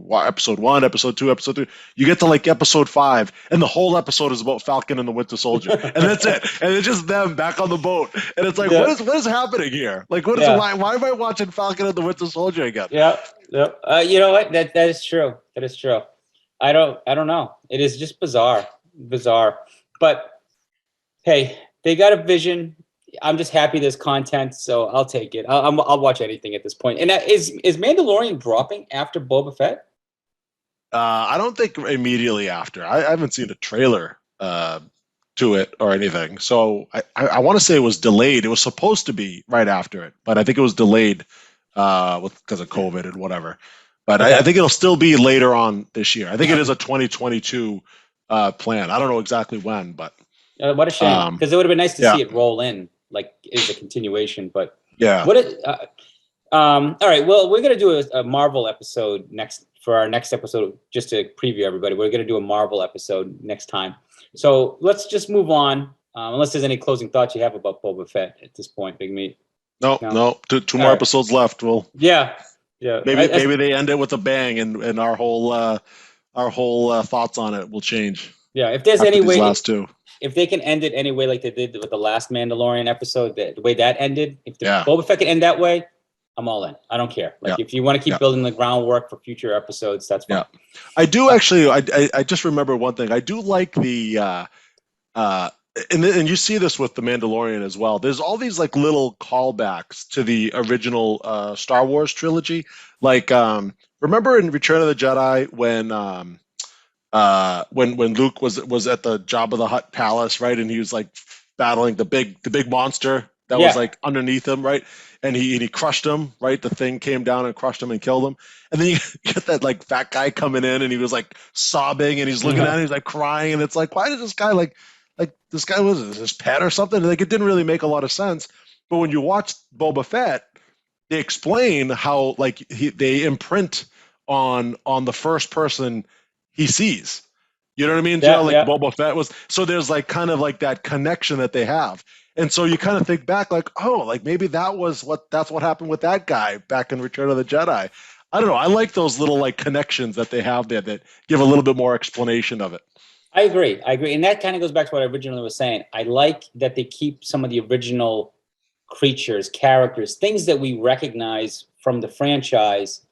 episode 1, episode 2, episode 3. You get to like episode 5, and the whole episode is about Falcon and the Winter Soldier, and that's it. And it's just them back on the boat, and it's like, what is happening here? Like, why am I watching Falcon and the Winter Soldier again? Yeah. You know what? That is true. That is true. I don't know. It is just bizarre. But hey, they got a vision. I'm just happy there's content, so I'll take it. I'll watch anything at this point. And is Mandalorian dropping after Boba Fett? I don't think immediately after. I haven't seen a trailer to it or anything. So I want to say it was delayed. It was supposed to be right after it, but I think it was delayed because of COVID and whatever. But I think it'll still be later on this year. I think it is a 2022 plan. I don't know exactly when, but what a shame, because it would have been nice to see it roll in, like as a continuation. But all right. Well, we're gonna do a Marvel episode for our next episode, just to preview everybody. We're gonna do a Marvel episode next time. So let's just move on. Unless there's any closing thoughts you have about Boba Fett at this point, Big Meat. No. Two more episodes left. Yeah. Maybe they end it with a bang, and our whole our whole thoughts on it will change. Yeah, if there's after any these way, last two. if they can end it any way like they did with the last Mandalorian episode, the way that ended, if the Yeah. Boba Fett can end that way, I'm all in. I don't care. Like if you want to keep building the groundwork for future episodes, that's fine. Yeah, I do actually. I just remember one thing. I do like the and you see this with the Mandalorian as well. There's all these like little callbacks to the original Star Wars trilogy. Like remember in Return of the Jedi when Luke was at the Jabba the Hutt palace, right? And he was like battling the big monster that was like underneath him, right? And he crushed him, right? The thing came down and crushed him and killed him. And then you get that like fat guy coming in and he was like sobbing and he's looking at him, he's like crying, and it's like, why did this guy like this guy was his pet or something? Like it didn't really make a lot of sense. But when you watch Boba Fett, they explain how like they imprint on the first person he sees. You know what I mean? Yeah, like Boba Fett was. So there's like kind of like that connection that they have. And so you kind of think back like, oh, like maybe that's what happened with that guy back in Return of the Jedi. I don't know. I like those little like connections that they have there that give a little bit more explanation of it. I agree. And that kind of goes back to what I originally was saying. I like that they keep some of the original creatures, characters, things that we recognize from the franchise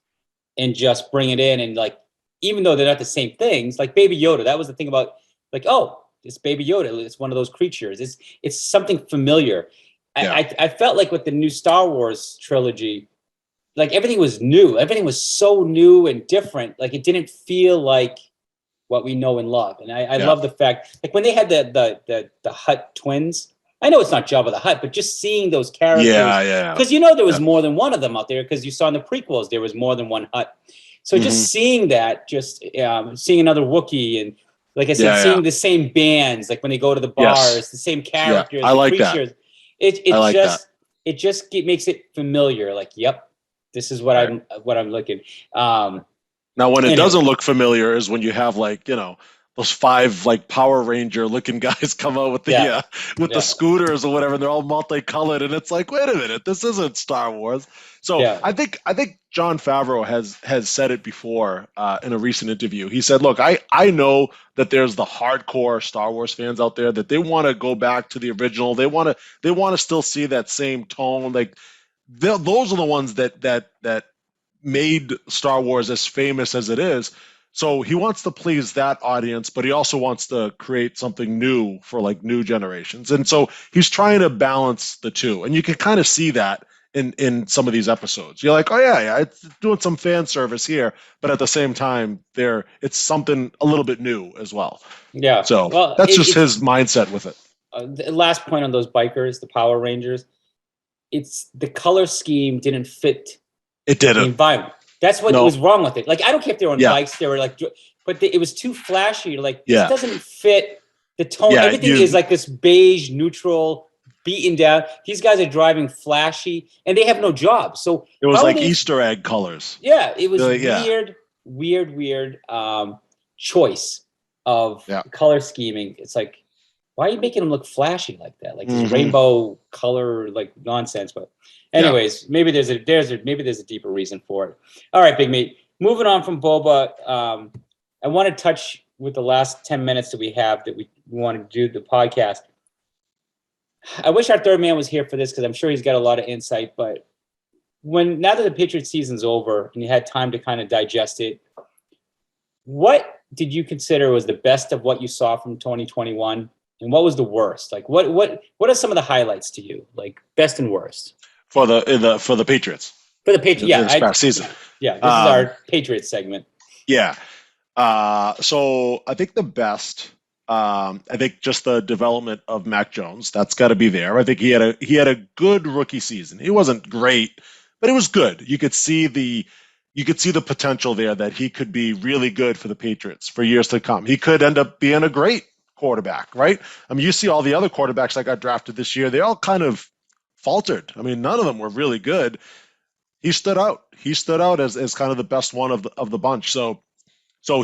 and just bring it in. And like, even though they're not the same things, like Baby Yoda, that was the thing about like, oh, it's Baby Yoda. It's one of those creatures. It's something familiar. I felt like with the new Star Wars trilogy, like everything was new. Everything was so new and different. Like it didn't feel like what we know and love. And I love the fact, like when they had the Hutt twins, I know it's not Jabba the Hutt, but just seeing those characters, because there was more than one of them out there. Because you saw in the prequels there was more than one Hutt. So just seeing that, just seeing another Wookiee, and like I said, seeing the same bands, like when they go to the bars, the same characters, I like creatures. That. It just makes it familiar. Like, yep, this is what I'm looking. Now, when it doesn't look familiar is when you have like, those 5 like Power Ranger looking guys come out with the scooters or whatever, and they're all multicolored, and it's like, wait a minute, this isn't Star Wars. So I think Jon Favreau has said it before in a recent interview. He said, look, I know that there's the hardcore Star Wars fans out there that they want to go back to the original. They want to still see that same tone. Like those are the ones that made Star Wars as famous as it is. So he wants to please that audience, but he also wants to create something new for like new generations. And so he's trying to balance the two. And you can kind of see that in some of these episodes. You're like, oh yeah, it's doing some fan service here, but at the same time, it's something a little bit new as well. Yeah. So that's just his mindset with it. The last point on those bikers, the Power Rangers, it's the color scheme didn't fit. It didn't. The environment. That's what was wrong with it. Like, I don't care if they were on bikes, they were like, but it was too flashy. Like, this doesn't fit the tone. Yeah, everything is like this beige, neutral, beaten down. These guys are driving flashy, and they have no job. So it was like Easter egg colors. Yeah, it was weird choice of color scheming. It's like, why are you making them look flashy like that? Like this rainbow color, like nonsense. But anyways, maybe there's a deeper reason for it. All right, Big Meat. Moving on from Boba, I want to touch with the last 10 minutes that we have that we want to do the podcast. I wish our third man was here for this because I'm sure he's got a lot of insight. But now that the Patriots season's over and you had time to kind of digest it, what did you consider was the best of what you saw from 2021? And what was the worst? Like, what are some of the highlights to you? Like, best and worst for the Patriots. For the Patriots, this past season. Yeah, this is our Patriots segment. Yeah. So I think the best. I think just the development of Mac Jones. That's got to be there. I think he had a good rookie season. He wasn't great, but it was good. You could see the potential there that he could be really good for the Patriots for years to come. He could end up being a great quarterback, right? I mean, you see all the other quarterbacks that got drafted this year, they all kind of faltered. I mean, none of them were really good. He stood out. He stood out as kind of the best one of the bunch. So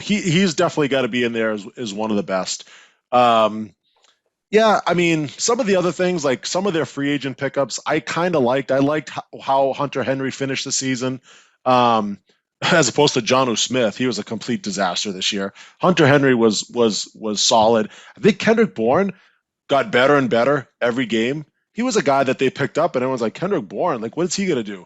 he's definitely got to be in there as one of the best. Yeah, I mean, some of the other things, like some of their free agent pickups, I kind of liked. I liked how Hunter Henry finished the season. as opposed to Jonnu Smith. He was a complete disaster this year. Hunter Henry was solid. I think Kendrick Bourne got better and better every game. He was a guy that they picked up, and everyone's like, Kendrick Bourne, like, what is he going to do?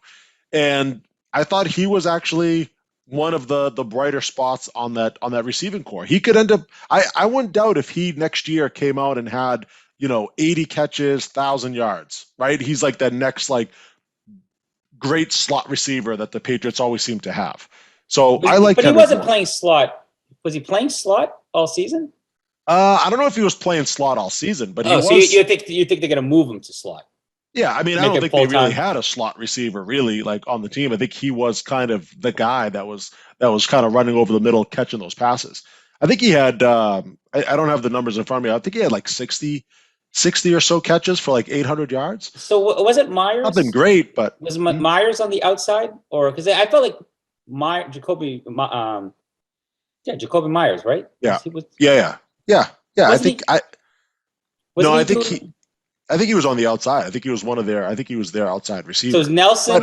And I thought he was actually one of the brighter spots on that receiving core. He could end up. I wouldn't doubt if he next year came out and had 80 catches, 1,000 yards. Right? He's like that next like great slot receiver that the Patriots always seem to have. So I like. But he wasn't playing slot. Was he playing slot all season? I don't know if he was playing slot all season, but he was. So you think they're going to move him to slot? Yeah, I mean, I don't think they really had a slot receiver really like on the team. I think he was kind of the guy that was kind of running over the middle, catching those passes. I think he had. I don't have the numbers in front of me. I think he had like 60 or so catches for like 800 yards. So was it Myers? Nothing great, but was Myers on the outside, or because I felt like Jacoby Myers, right? Yeah, he was, yeah. I think he was on the outside. I think he was one of their. I think he was their outside receiver. So it was Nelson,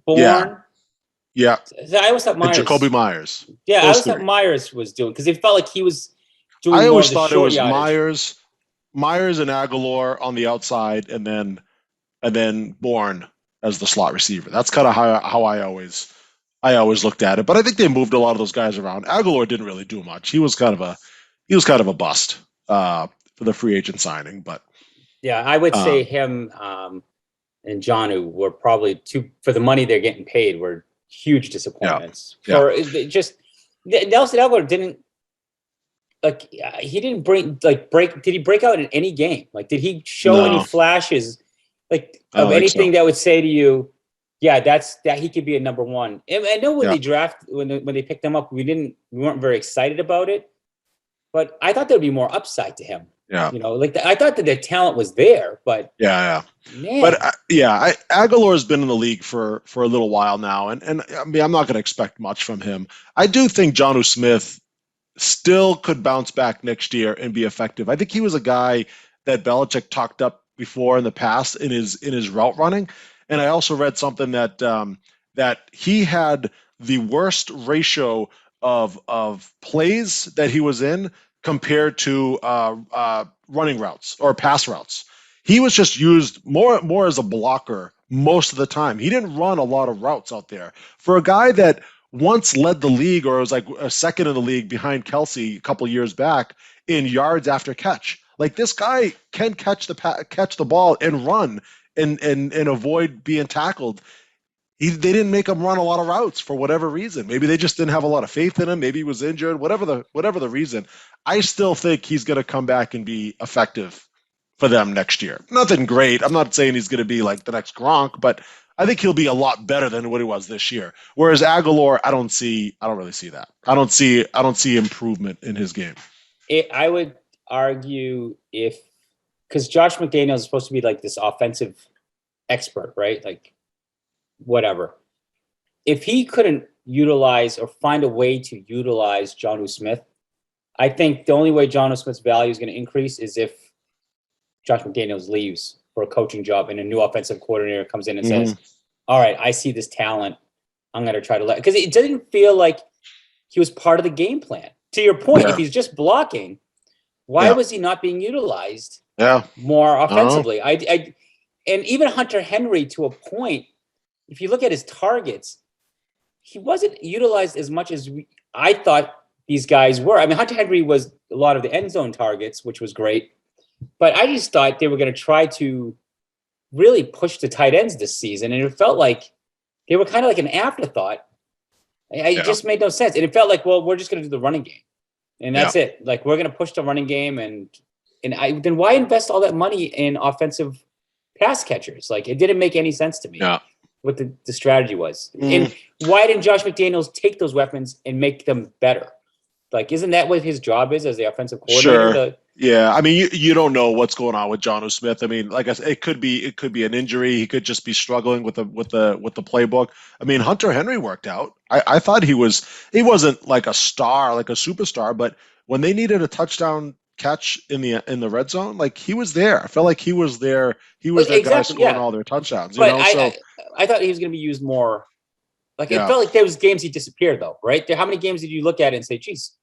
Bourne. Yeah. So I always thought Myers. And Jacoby Myers. Yeah, I always thought Myers was doing because it felt like he was doing. I always thought it was Myers and Aguilar on the outside, and then Bourne as the slot receiver. That's kind of how I always looked at it. But I think they moved a lot of those guys around. Aguilar didn't really do much. He was kind of a bust for the free agent signing. But yeah, I would say him and Jonnu were probably for the money they're getting paid were huge disappointments. Nelson Aguilar didn't. Like he didn't break. Did he break out in any game? Like, did he show any flashes, like of anything that would say to you, yeah, that he could be a number one? I know when they picked him up, we weren't very excited about it, but I thought there would be more upside to him. Yeah, I thought that the talent was there, but man. But Aguilar's been in the league for a little while now, and I mean, I'm not going to expect much from him. I do think Jonnu Smith still could bounce back next year and be effective. I think he was a guy that Belichick talked up before in the past in his route running, and I also read something that he had the worst ratio of plays that he was in compared to running routes or pass routes. He was just used more as a blocker most of the time. He didn't run a lot of routes out there. For a guy that once led the league, or was like a second in the league behind Kelsey a couple years back in yards after catch. Like, this guy can catch the ball and run and avoid being tackled. They didn't make him run a lot of routes for whatever reason. Maybe they just didn't have a lot of faith in him. Maybe he was injured. Whatever the reason, I still think he's going to come back and be effective for them next year. Nothing great. I'm not saying he's going to be like the next Gronk, but I think he'll be a lot better than what he was this year. Whereas Aguilar, I don't really see that. I don't see improvement in his game. I would argue because Josh McDaniels is supposed to be like this offensive expert, right? Like, whatever. If he couldn't utilize or find a way to utilize Jonnu Smith, I think the only way Jonnu Smith's value is going to increase is if Josh McDaniels leaves for a coaching job and a new offensive coordinator comes in and says, all right, I see this talent. I'm going to try to because it didn't feel like he was part of the game plan. To your point, if he's just blocking, why was he not being utilized more offensively? And even Hunter Henry, to a point, if you look at his targets, he wasn't utilized as much as I thought these guys were. I mean, Hunter Henry was a lot of the end zone targets, which was great. But I just thought they were going to try to really push the tight ends this season. And it felt like they were kind of like an afterthought. It just made no sense. And it felt like, well, we're just going to do the running game. And that's it. Like, we're going to push the running game. Then why invest all that money in offensive pass catchers? Like, it didn't make any sense to me what the strategy was. And why didn't Josh McDaniels take those weapons and make them better? Like, isn't that what his job is as the offensive coordinator? Sure. Yeah, I mean, you don't know what's going on with Jonnu Smith. I mean, like I said, it could be an injury. He could just be struggling with the playbook. I mean, Hunter Henry worked out. I thought he wasn't like a star, like a superstar, but when they needed a touchdown catch in the red zone, like, he was there. I felt like he was there. He was that guy scoring all their touchdowns. But I thought he was going to be used more Like it felt like there was games he disappeared though, right? How many games did you look at it and say, geez,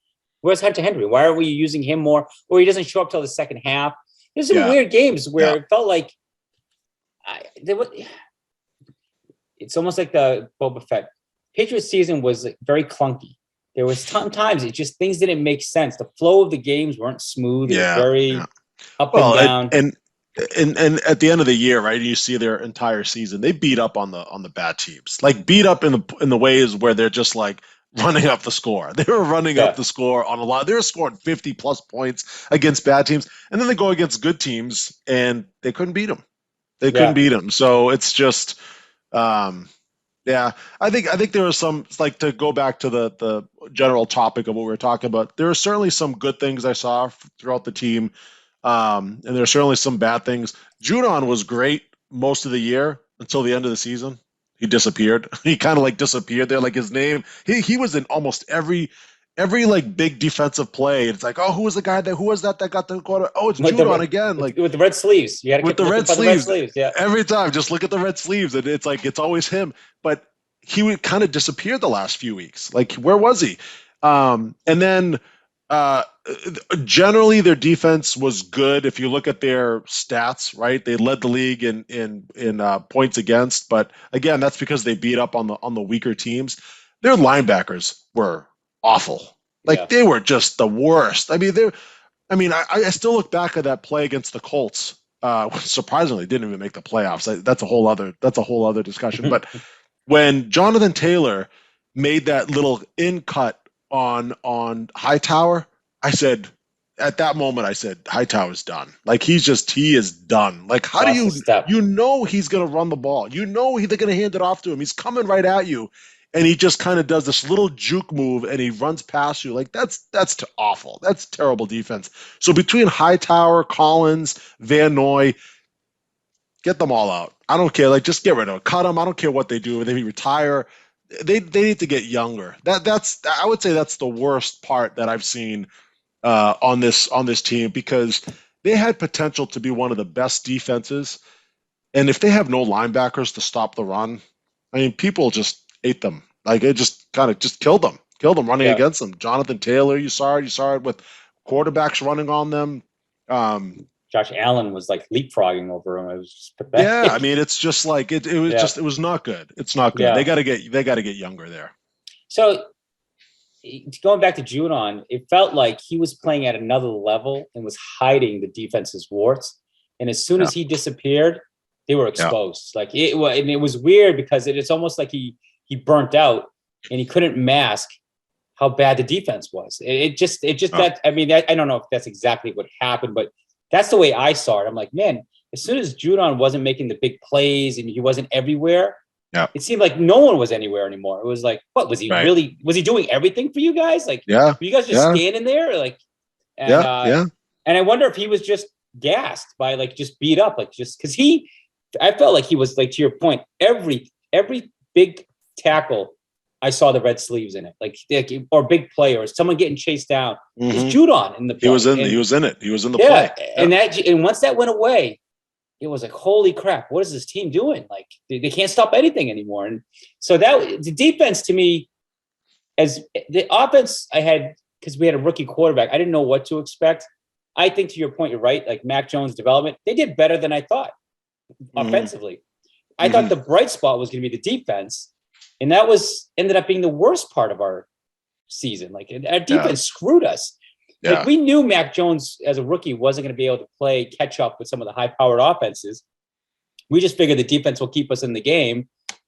where's Hunter Henry? Why are we using him more? Or he doesn't show up till the second half. There's some weird games where it felt like it's almost like the Boba Fett. Patriots season was like very clunky. There was sometimes it just things didn't make sense. The flow of the games weren't smooth. It was very up and down. And at the end of the year, right, you see their entire season, they beat up on the bad teams. Like beat up in the ways where they're just like running up the score. They were running up the score on a lot. They were scoring 50 plus points against bad teams, and then they go against good teams and they couldn't beat them. They couldn't beat them. So it's just I think there are some, like, to go back to the general topic of what we were talking about, there are certainly some good things I saw throughout the team. And there are certainly some bad things. Judon was great most of the year until the end of the season. He disappeared. He kind of like disappeared there. Like his name, he was in almost every like big defensive play. It's like, oh, who was that got the quarter? Oh, it's Judon again. Like with the red sleeves. You had to with the red sleeves. Yeah. Every time, just look at the red sleeves, and it's like it's always him. But he would kind of disappear the last few weeks. Like, where was he? And then generally their defense was good. If you look at their stats, right, they led the league in points against. But again, that's because they beat up on the weaker teams. Their linebackers were awful. Like they were just the worst. I mean, I still look back at that play against the Colts. Surprisingly, didn't even make the playoffs. That's a whole other discussion. But when Jonathan Taylor made that little in cut on Hightower, at that moment, Hightower's done. Like he is done. Like how do you know he's going to run the ball? You know they're going to hand it off to him. He's coming right at you. And he just kind of does this little juke move and he runs past you. Like that's awful. That's terrible defense. So between Hightower, Collins, Van Noy, get them all out. I don't care. Like just get rid of them. Cut them. I don't care what they do. They retire. They need to get younger. I would say that's the worst part that I've seen on this team, because they had potential to be one of the best defenses. And if they have no linebackers to stop the run, I mean, people just ate them. Like it just kind of just killed them running against them. Jonathan Taylor, you saw it with quarterbacks running on them. Josh Allen was like leapfrogging over him. It was just pathetic. Yeah, I mean, it's just like it was not good. It's not good. They got to get younger there. So going back to Judon, it felt like he was playing at another level and was hiding the defense's warts. And as soon as he disappeared, they were exposed. Like it was weird because it's almost like he burnt out and he couldn't mask how bad the defense was. It just that, I mean, I don't know if that's exactly what happened, but that's the way I saw it. I'm like, man, as soon as Judon wasn't making the big plays and he wasn't everywhere, it seemed like no one was anywhere anymore. It was like, what was he really? Was he doing everything for you guys? Like, were you guys just standing there? Like, and I wonder if he was just gassed by like just beat up, like just because I felt like he was like, to your point, every big tackle, I saw the red sleeves in it, like or big play or someone getting chased down. It was Judon in the play. He was in it. He was in the play. And once that went away, it was like, holy crap, what is this team doing? Like they can't stop anything anymore. And so that the defense to me, as the offense I had, because we had a rookie quarterback, I didn't know what to expect. I think to your point, you're right. Like Mac Jones' development, they did better than I thought offensively. I thought the bright spot was going to be the defense. And that ended up being the worst part of our season. Like our defense screwed us. Yeah. Like we knew Mac Jones as a rookie wasn't going to be able to catch up with some of the high-powered offenses. We just figured the defense will keep us in the game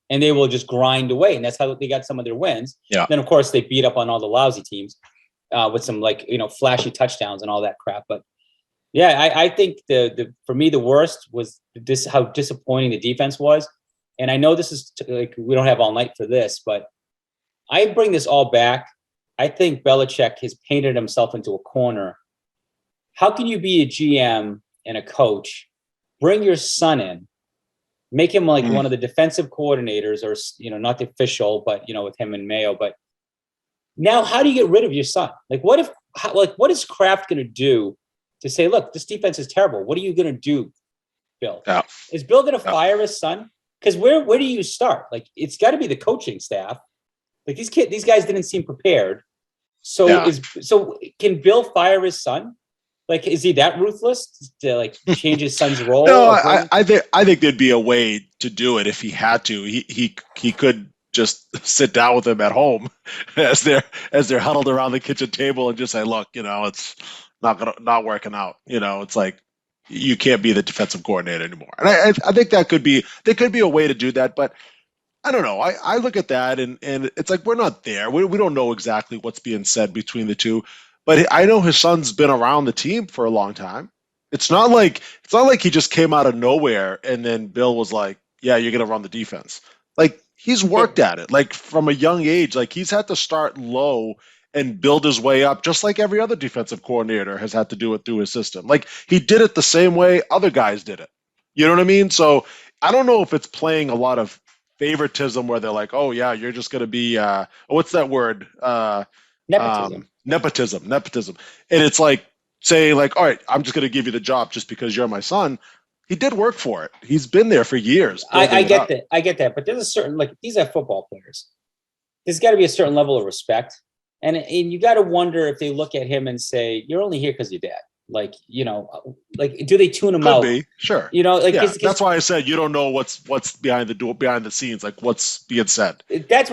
and they will just grind away. And that's how they got some of their wins. Yeah. Then of course they beat up on all the lousy teams with some flashy touchdowns and all that crap. But yeah, I think for me, the worst was how disappointing the defense was. And I know this is we don't have all night for this, but I bring this all back. I think Belichick has painted himself into a corner. How can you be a GM and a coach, bring your son in, make him like one of the defensive coordinators, or not the official, but with him and Mayo. But now, how do you get rid of your son? Like, what is Kraft going to do to say, look, this defense is terrible? What are you going to do, Bill? Yeah. Is Bill going to fire his son? because where do you start? Like, it's got to be the coaching staff. Like, these guys didn't seem prepared. So can Bill fire his son? Like, is he that ruthless to like change his son's role? No, I think there'd be a way to do it if he had to. He could just sit down with him at home as they're huddled around the kitchen table and just say, look, it's not working out. It's like you can't be the defensive coordinator anymore. And I think there could be a way to do that, but I don't know. I look at that and it's like we're not there. We don't know exactly what's being said between the two, but I know his son's been around the team for a long time. It's not like he just came out of nowhere and then Bill was like, "Yeah, you're gonna run the defense." Like he's worked at it, like from a young age. Like he's had to start low and build his way up, just like every other defensive coordinator has had to do it through his system. Like he did it the same way other guys did it. You know what I mean? So I don't know if it's playing a lot of favoritism where they're like, oh yeah, you're just going to be what's that word? Nepotism. And it's like saying like, all right, I'm just going to give you the job just because you're my son. He did work for it. He's been there for years. I get that. I get that. But there's a certain, like, these are football players. There's got to be a certain level of respect. And you got to wonder if they look at him and say, you're only here because you're dad. Like, like, do they tune him out? Could be, sure. Like, yeah, that's why I said you don't know what's behind the scenes, like what's being said. That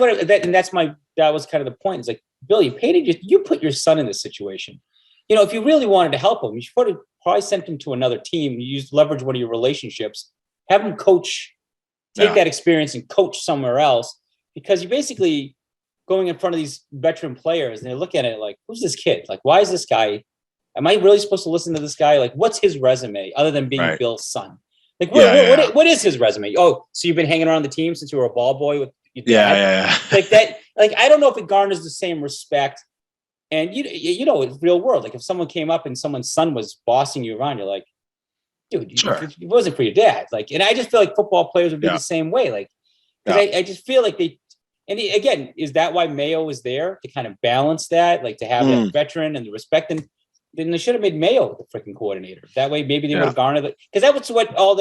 was kind of the point. It's like, Bill, you put your son in this situation. If you really wanted to help him, you should probably sent him to another team. You leverage one of your relationships, have him coach, take that experience and coach somewhere else, because you're basically going in front of these veteran players and they're looking at it like, who's this kid? Like, why is this guy? Am I really supposed to listen to this guy? Like, what's his resume other than being Bill's son? Like, what is his resume? Oh, so you've been hanging around the team since you were a ball boy with your dad? Yeah. Like that. Like, I don't know if it garners the same respect. And it's real world. Like if someone came up and someone's son was bossing you around, you're like, dude, sure. It wasn't for your dad. Like, and I just feel like football players would be the same way. Like, because I just feel like again, is that why Mayo is there to kind of balance that, like to have that veteran and the respect? And then they should have made Mayo the freaking coordinator. That way, maybe they would have garnered it. Because that's what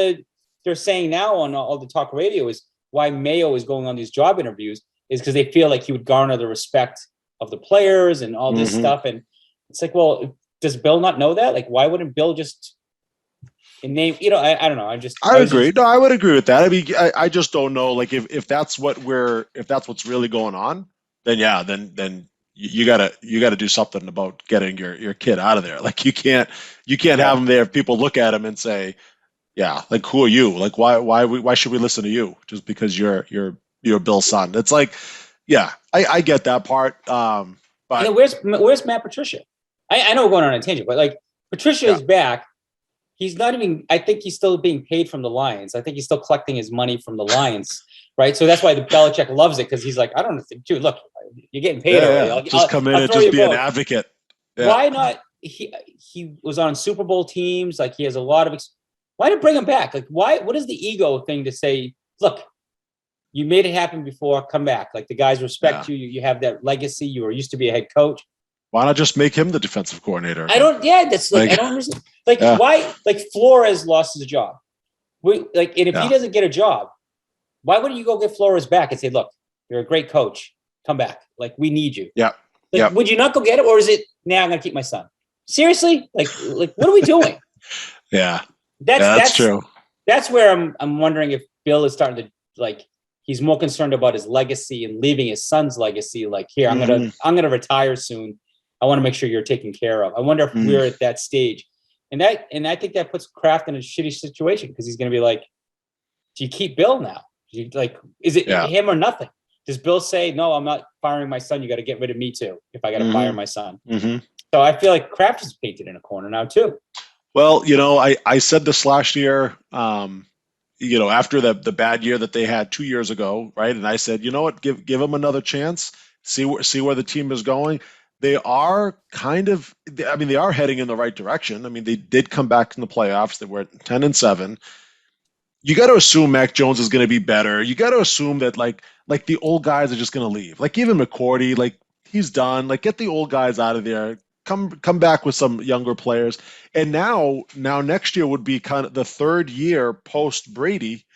they're saying now on all the talk radio is why Mayo is going on these job interviews is because they feel like he would garner the respect of the players and all this stuff. And it's like, well, does Bill not know that? Like, why wouldn't Bill just name, I don't know. I agree. No, I would agree with that. I mean, I just don't know. Like if that's what's really going on, then then you gotta do something about getting your kid out of there. Like you can't have him there. If people look at him and say, yeah, like who are you? Like why should we listen to you just because you're Bill's son? It's like, yeah, I get that part. But where's Matt Patricia? I know we're going on a tangent, but like Patricia is back. He's not even. I think he's still being paid from the Lions. I think he's still collecting his money from the Lions, right? So that's why the Belichick loves it because he's like, I don't think, dude, look, you're getting paid already. Just come in and just be an advocate. Yeah. Why not? He was on Super Bowl teams. Like he has a lot of. Why not bring him back? Like why? What is the ego thing to say? Look, you made it happen before. Come back. Like the guys respect you. You have that legacy. You were used to be a head coach. Why not just make him the defensive coordinator? That's like I don't understand. Like why? Like Flores lost his job. And if he doesn't get a job, why wouldn't you go get Flores back and say, look, you're a great coach. Come back. Like we need you. Yeah. Like, would you not go get it, or is it I'm gonna keep my son? Seriously? Like what are we doing? Yeah. That's true. That's where I'm wondering if Bill is starting to like he's more concerned about his legacy and leaving his son's legacy. Like here, I'm gonna retire soon. I want to make sure you're taken care of. I wonder if we're at that stage. And I think that puts Kraft in a shitty situation because he's going to be like, do you keep Bill now? Is it him or nothing? Does Bill say, no, I'm not firing my son. You got to get rid of me too if I got to fire my son. So I feel like Kraft is painted in a corner now too. Well, I said this last year, after the bad year that they had 2 years ago, right? And I said, you know what, give them another chance, see where the team is going. They are they are heading in the right direction. I mean, they did come back in the playoffs. They were at 10-7. You got to assume Mac Jones is going to be better. You got to assume that like the old guys are just going to leave. Like even McCourty, like he's done. Like get the old guys out of there. Come back with some younger players. And now next year would be kind of the third year post Brady.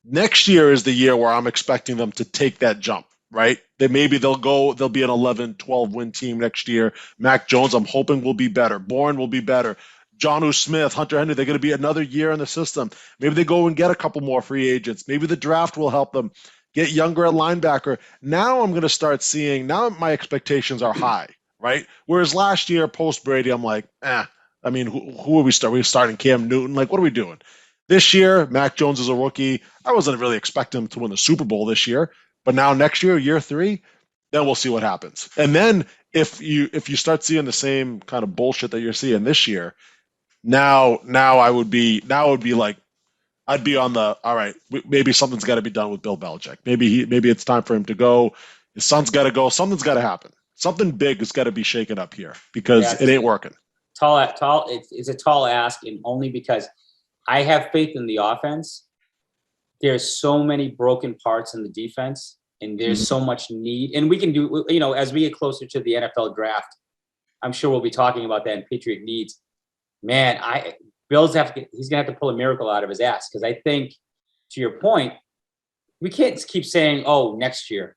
Next year is the year where I'm expecting them to take that jump, right? They'll be an 11, 12 win team next year. Mac Jones, I'm hoping, will be better. Bourne will be better. Jonnu Smith, Hunter Henry, they're going to be another year in the system. Maybe they go and get a couple more free agents. Maybe the draft will help them get younger at linebacker. Now I'm going to start seeing, now my expectations are high, right? Whereas last year, post Brady, I'm like, I mean, who are we starting? We're starting Cam Newton. Like, what are we doing? This year, Mac Jones is a rookie. I wasn't really expecting him to win the Super Bowl this year, but now next year 3, then we'll see what happens. And then if you start seeing the same kind of bullshit that you're seeing this year, now I would be like, I'd be on the, all right, maybe something's got to be done with Bill Belichick. Maybe it's time for him to go. His son's got to go. Something's got to happen. Something big has got to be shaken up here because it ain't working. It's a tall ask, and only because I have faith in the offense. There's so many broken parts in the defense, and there's so much need. And we can do, as we get closer to the NFL draft, I'm sure we'll be talking about that and Patriot needs. Man, he's gonna have to pull a miracle out of his ass, because I think, to your point, we can't keep saying, "Oh, next year,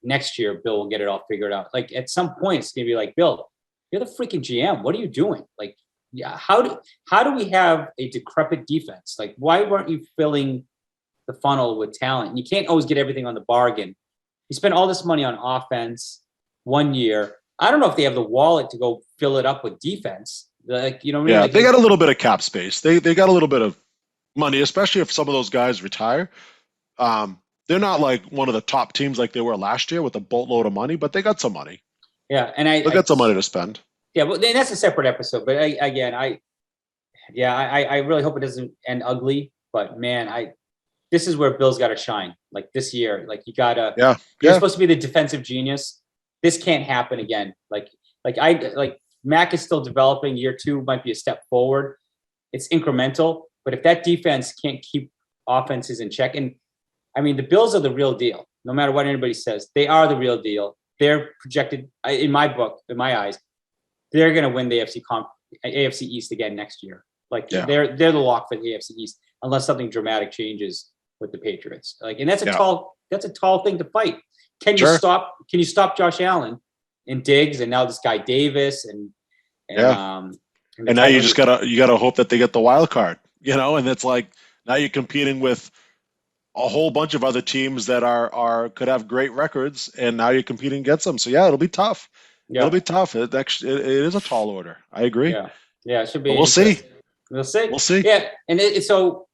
Bill will get it all figured out." Like, at some point, it's gonna be like, "Bill, you're the freaking GM. What are you doing? Like, yeah, how do we have a decrepit defense? Like, why weren't you filling the funnel with talent? You can't always get everything on the bargain. You spend all this money on offense 1 year. I don't know if they have the wallet to go fill it up with defense. Like, you know what I mean? Yeah, like, they got a little bit of cap space. They got a little bit of money, especially if some of those guys retire. They're not like one of the top teams like they were last year with a boatload of money, but they got some money. Yeah, and they got some money to spend. Yeah, but that's a separate episode. But I really hope it doesn't end ugly. But man, this is where Bill's got to shine. Like, this year, like, you gotta. Yeah, you're supposed to be the defensive genius. This can't happen again. Like Mac is still developing. Year 2 might be a step forward. It's incremental, but if that defense can't keep offenses in check, and I mean, the Bills are the real deal. No matter what anybody says, they are the real deal. They're projected, in my book, in my eyes, they're going to win the AFC East again next year. Like, they're the lock for the AFC East, unless something dramatic changes with the Patriots. Like, and that's a tall thing to fight. Can you stop Josh Allen and Diggs, and now this guy Davis and now you just gotta hope that they get the wild card, and it's like, now you're competing with a whole bunch of other teams that could have great records, and now you're competing against them. So it'll be tough. Yeah. It'll be tough. It is a tall order. I agree. Yeah, it should be. But we'll see. We'll see. We'll see. Yeah, and so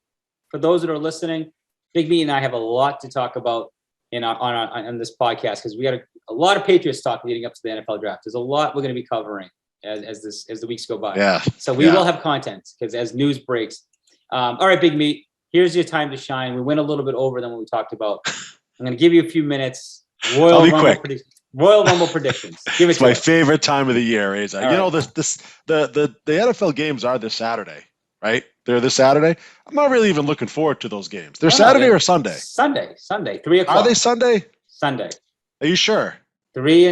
for those that are listening, Big Me and I have a lot to talk about on this podcast, because we got a lot of Patriots talk leading up to the NFL draft. There's a lot we're going to be covering as the weeks go by. Yeah. So we will have content, because as news breaks. All right, Big Meat, here's your time to shine. We went a little bit over than what we talked about. I'm going to give you a few minutes. I'll be quick. Royal Rumble predictions. Give it it's to my us. favorite time of the year, Azar. Right. The NFL games are this Saturday, right? They're this Saturday. I'm not really even looking forward to those games. They're Saturday or Sunday? Sunday, 3:00. Are they Sunday? Sunday. Are you sure? 3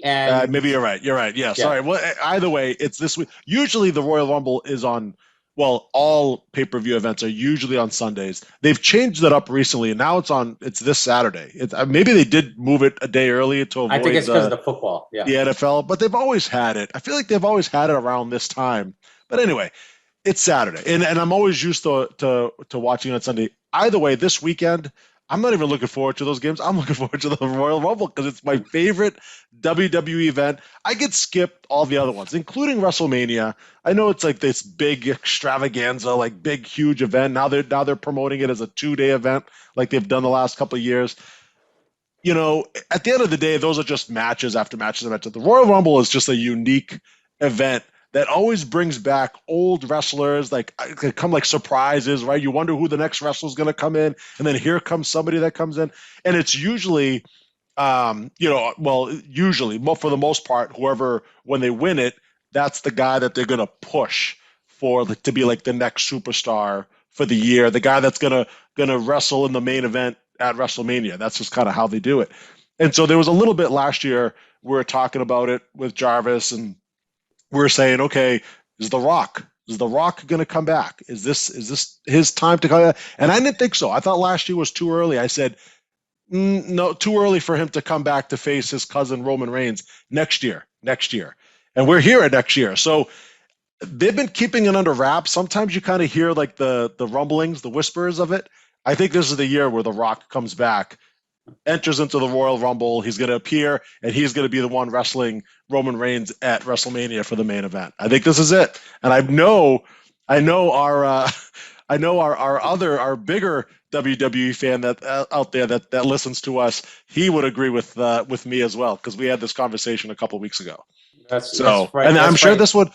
and maybe you're right. You're right. Yeah. Sorry. Well, either way, it's this week. Usually the Royal Rumble is on. Well, all pay-per-view events are usually on Sundays. They've changed it up recently, and now it's this Saturday. Maybe they did move it a day early to avoid. I think it's because of the football. Yeah. The NFL, but they've always had it. I feel like they've always had it around this time. But anyway, it's Saturday, and I'm always used to watching on Sunday. Either way, this weekend, I'm not even looking forward to those games. I'm looking forward to the Royal Rumble, because it's my favorite WWE event. I get skipped all the other ones, including WrestleMania. I know it's like this big extravaganza, like big, huge event. Now they're promoting it as a 2-day event, like they've done the last couple of years. At the end of the day, those are just matches after matches after matches. The Royal Rumble is just a unique event that always brings back old wrestlers, like come like surprises, right? You wonder who the next wrestler is going to come in, and then here comes somebody that comes in, and it's usually, usually, for the most part, whoever, when they win it, that's the guy that they're going to push for to be like the next superstar for the year, the guy that's gonna wrestle in the main event at WrestleMania. That's just kind of how they do it. And so there was a little bit last year we were talking about it with Jarvis, and we're saying, okay, is The Rock Is The Rock going to come back? Is this his time to come back? And I didn't think so. I thought last year was too early. I said, no, too early for him to come back to face his cousin Roman Reigns next year. And we're here at next year. So they've been keeping it under wraps. Sometimes you kind of hear like the rumblings, the whispers of it. I think this is the year where The Rock comes back, enters into the Royal Rumble. He's going to appear, and he's going to be the one wrestling Roman Reigns at WrestleMania for the main event. I think this is it. And I know our bigger WWE fan that out there that listens to us, he would agree with me as well, because we had this conversation a couple of weeks ago. That's right. And I'm sure this would,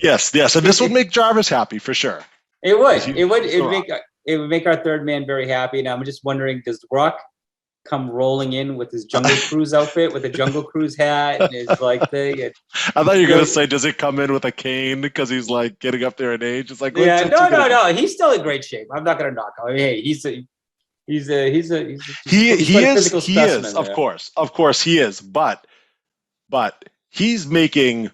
yes, and this would make Jarvis happy for sure. It would. It would make our third man very happy. And I'm just wondering, does The Rock come rolling in with his Jungle Cruise outfit, with a Jungle Cruise hat and his like thing? And, I thought you were gonna say, does he come in with a cane because he's like getting up there in age? It's like, yeah, no. He's still in great shape. I'm not gonna knock him. I mean, hey, he is. Of course he is. But he's making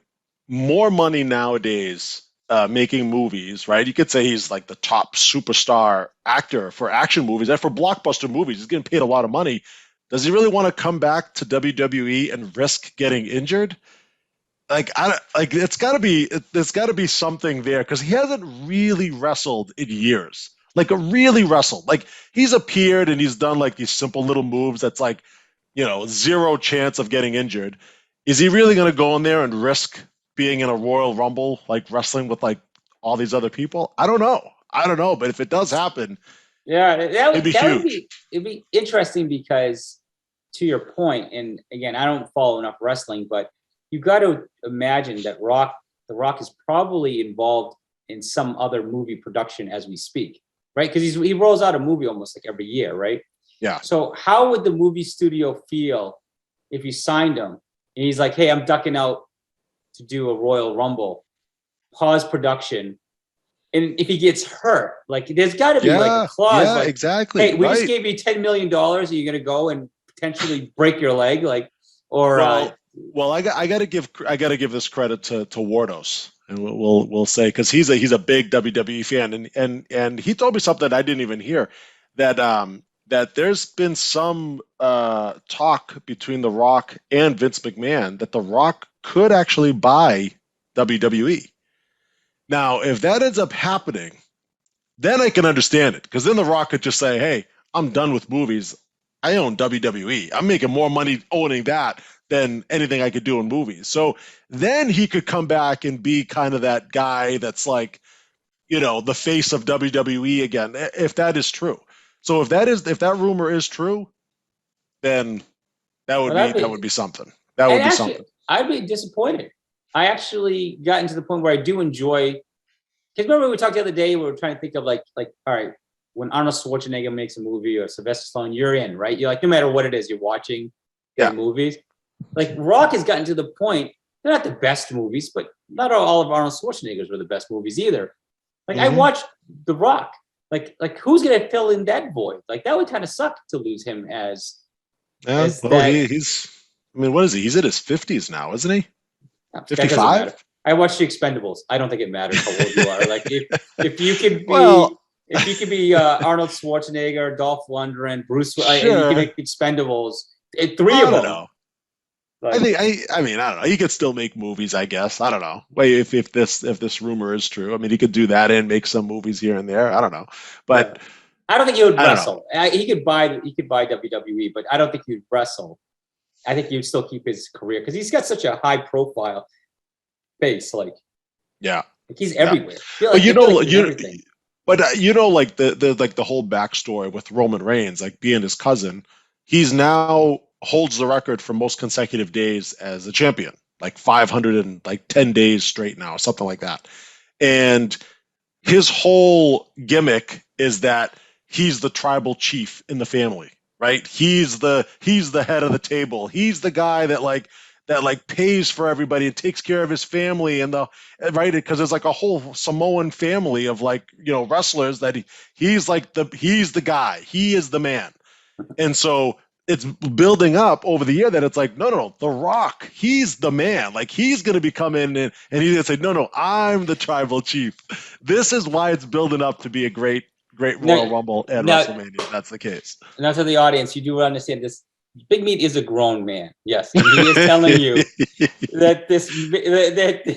more money nowadays making movies, right? You could say he's like the top superstar actor for action movies and for blockbuster movies. He's getting paid a lot of money. Does he really want to come back to WWE and risk getting injured? There's got to be something there, because he hasn't really wrestled in years. Really wrestled. He's appeared and he's done like these simple little moves that's like, zero chance of getting injured. Is he really going to go in there and risk being in a Royal Rumble, like wrestling with like all these other people? I don't know, but if it does happen, it'd be huge. It'd be interesting, because to your point, and again, I don't follow enough wrestling, but you got to imagine that The Rock is probably involved in some other movie production as we speak, right? Because he rolls out a movie almost like every year, right? Yeah. So how would the movie studio feel if you signed him and he's like, hey, I'm ducking out to do a Royal Rumble, pause production, and if he gets hurt, like there's got to be like a clause, like, exactly. Hey, we just gave you $10 million. Are you going to go and potentially break your leg, Well, I got to give this credit to Wardos, and we'll say, because he's a big WWE fan, and he told me something I didn't even hear, that there's been some talk between The Rock and Vince McMahon that The Rock could actually buy WWE. Now, if that ends up happening, then I can understand it, because then The Rock could just say, hey, I'm done with movies. I own WWE. I'm making more money owning that than anything I could do in movies. So then he could come back and be kind of that guy that's like, the face of WWE again, if that is true. So if that rumor is true, then that would be something. That would be something. I'd be disappointed. I actually gotten to the point where I do enjoy, because remember we talked the other day, we were trying to think of like, all right, when Arnold Schwarzenegger makes a movie or Sylvester Stallone, you're in, right? You're like, no matter what it is, you're watching their movies. Like Rock has gotten to the point, they're not the best movies, but not all of Arnold Schwarzenegger's were the best movies either. Like I watched The Rock. Like who's going to fill in that void? Like that would kind of suck to lose him as he's, I mean, what is he? He's in his 50s now, isn't he? 55? I watched The Expendables. I don't think it matters how old you are. Like if you could be Arnold Schwarzenegger, Dolph Lundgren, Bruce, sure, and you can make Expendables, three of them. Know. Like, I mean, I don't know. He could still make movies, I guess. I don't know. Wait, if this rumor is true, I mean, he could do that and make some movies here and there. I don't know, but I don't think he would wrestle. He could buy WWE, but I don't think he would wrestle. I think he would still keep his career because he's got such a high profile face. Like he's everywhere. But like the whole backstory with Roman Reigns, like being his cousin, he's now holds the record for most consecutive days as a champion, like 510 days straight now, something like that. And his whole gimmick is that he's the tribal chief in the family, right? He's the head of the table. He's the guy that pays for everybody and takes care of his family and because there's like a whole Samoan family of wrestlers that he's the guy. He is the man. And so it's building up over the year that it's like, no, The Rock, he's the man. Like, he's going to be coming in and he's going to say, no, I'm the tribal chief. This is why it's building up to be a great Royal Rumble at WrestleMania. If that's the case. Now to the audience, you do understand this. Big Meat is a grown man. Yes. And he is telling you that this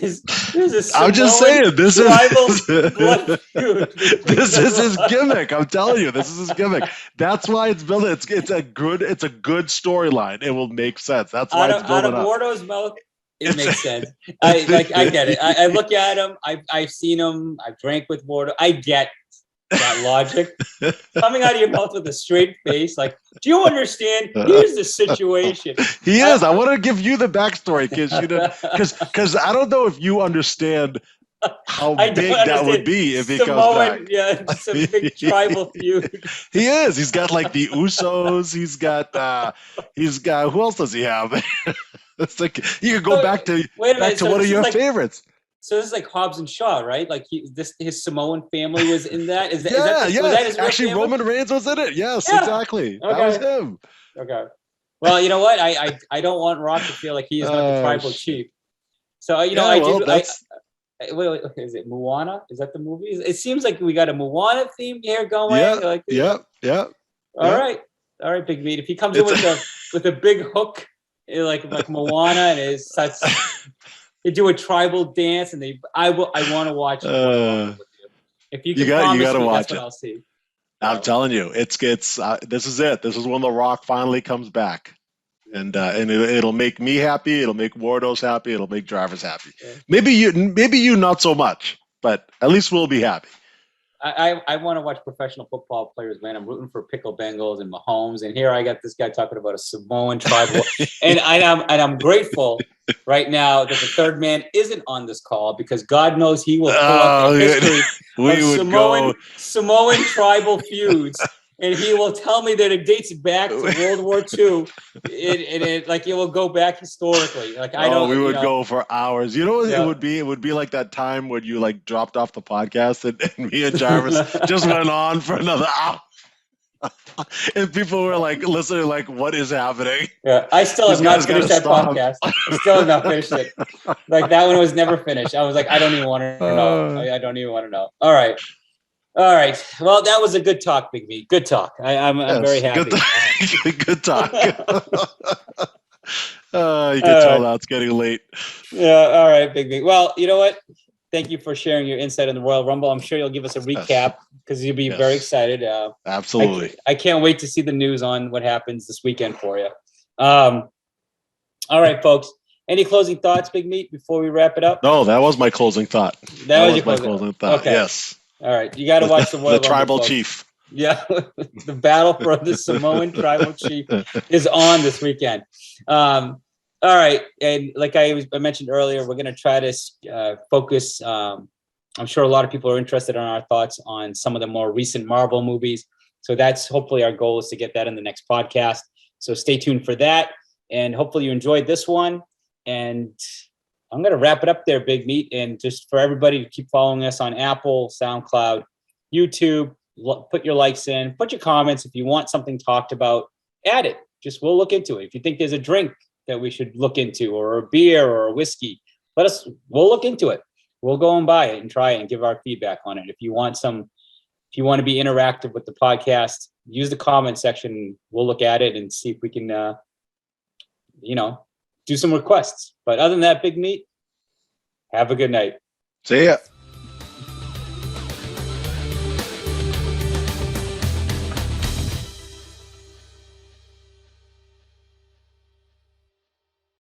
is I'm just saying, this is his blood. gimmick. I'm telling you, this is his gimmick. That's why it's building. It's a good storyline. It will make sense. That's why it's building out of up. Wardo's mouth, it makes sense. I get it. I look at him. I've seen him. I've drank with Wardo. I get that logic coming out of your mouth with a straight face. Like, do you understand? Here's the situation. He is. I want to give you the backstory because I don't know if you understand how big that would be if he comes back. Yeah, it's a big tribal feud. He is. He's got like the Usos. He's got who else does he have? It's like you could go back to one of your favorites. So this is like Hobbs and Shaw, right? Like his Samoan family was in that. Was that his actually family? Roman Reigns was in it. Yes, exactly. Okay. That was him. Okay. Well, you know what? I don't want Rock to feel like he is not the tribal chief. So is it Moana? Is that the movie? It seems like we got a Moana theme here going. Yeah. All right, Big Meat. If he comes in with a big hook, like Moana, and is such. They do a tribal dance, and I want to watch it. If you got to watch it. I'll see. I'm telling you, it's this is it. This is when The Rock finally comes back, and it'll make me happy. It'll make Wardo's happy. It'll make drivers happy. Yeah. Maybe you not so much, but at least we'll be happy. I want to watch professional football players, man. I'm rooting for Pickle Bengals and Mahomes, and here I got this guy talking about a Samoan tribal, and I'm grateful right now that the third man isn't on this call because God knows he will pull up the history of Samoan tribal feuds, and he will tell me that it dates back to World War II. It will go back historically. Like we would go for hours. You know what it would be? It would be like that time when you like dropped off the podcast and me and Jarvis just went on for another hour. And people were like listening, like, what is happening? Yeah, I still have not finished that podcast. I still have not finished it. Like that one was never finished. I was like, I don't even want to know. I don't even want to know. All right. Well, that was a good talk, Big V. Good talk. I'm very happy. Good talk. You can tell now it's getting late. Yeah. All right, Big V. Well, you know what? Thank you for sharing your insight on the Royal Rumble. I'm sure you'll give us a recap because you'll be very excited. Absolutely. I can't wait to see the news on what happens this weekend for you. All right, folks. Any closing thoughts, Big Meat, before we wrap it up? No, that was my closing thought. That was my closing thought. Okay. Yes. All right. You got to watch the Royal Rumble, tribal folks. chief. Yeah. The battle for the Samoan tribal chief is on this weekend. All right. And like I mentioned earlier, we're going to try to focus. I'm sure a lot of people are interested in our thoughts on some of the more recent Marvel movies. So that's hopefully our goal is to get that in the next podcast. So stay tuned for that. And hopefully you enjoyed this one. And I'm going to wrap it up there, Big Meat. And just for everybody to keep following us on Apple, SoundCloud, YouTube, put your likes in, put your comments. If you want something talked about, add it. We'll look into it. If you think there's a drink that we should look into, or a beer or a whiskey, we'll look into it. We'll go and buy it and try it and give our feedback on it. If you want to be interactive with the podcast, use the comment section. We'll look at it and see if we can, do some requests. But other than that, Big Meat, have a good night. See ya.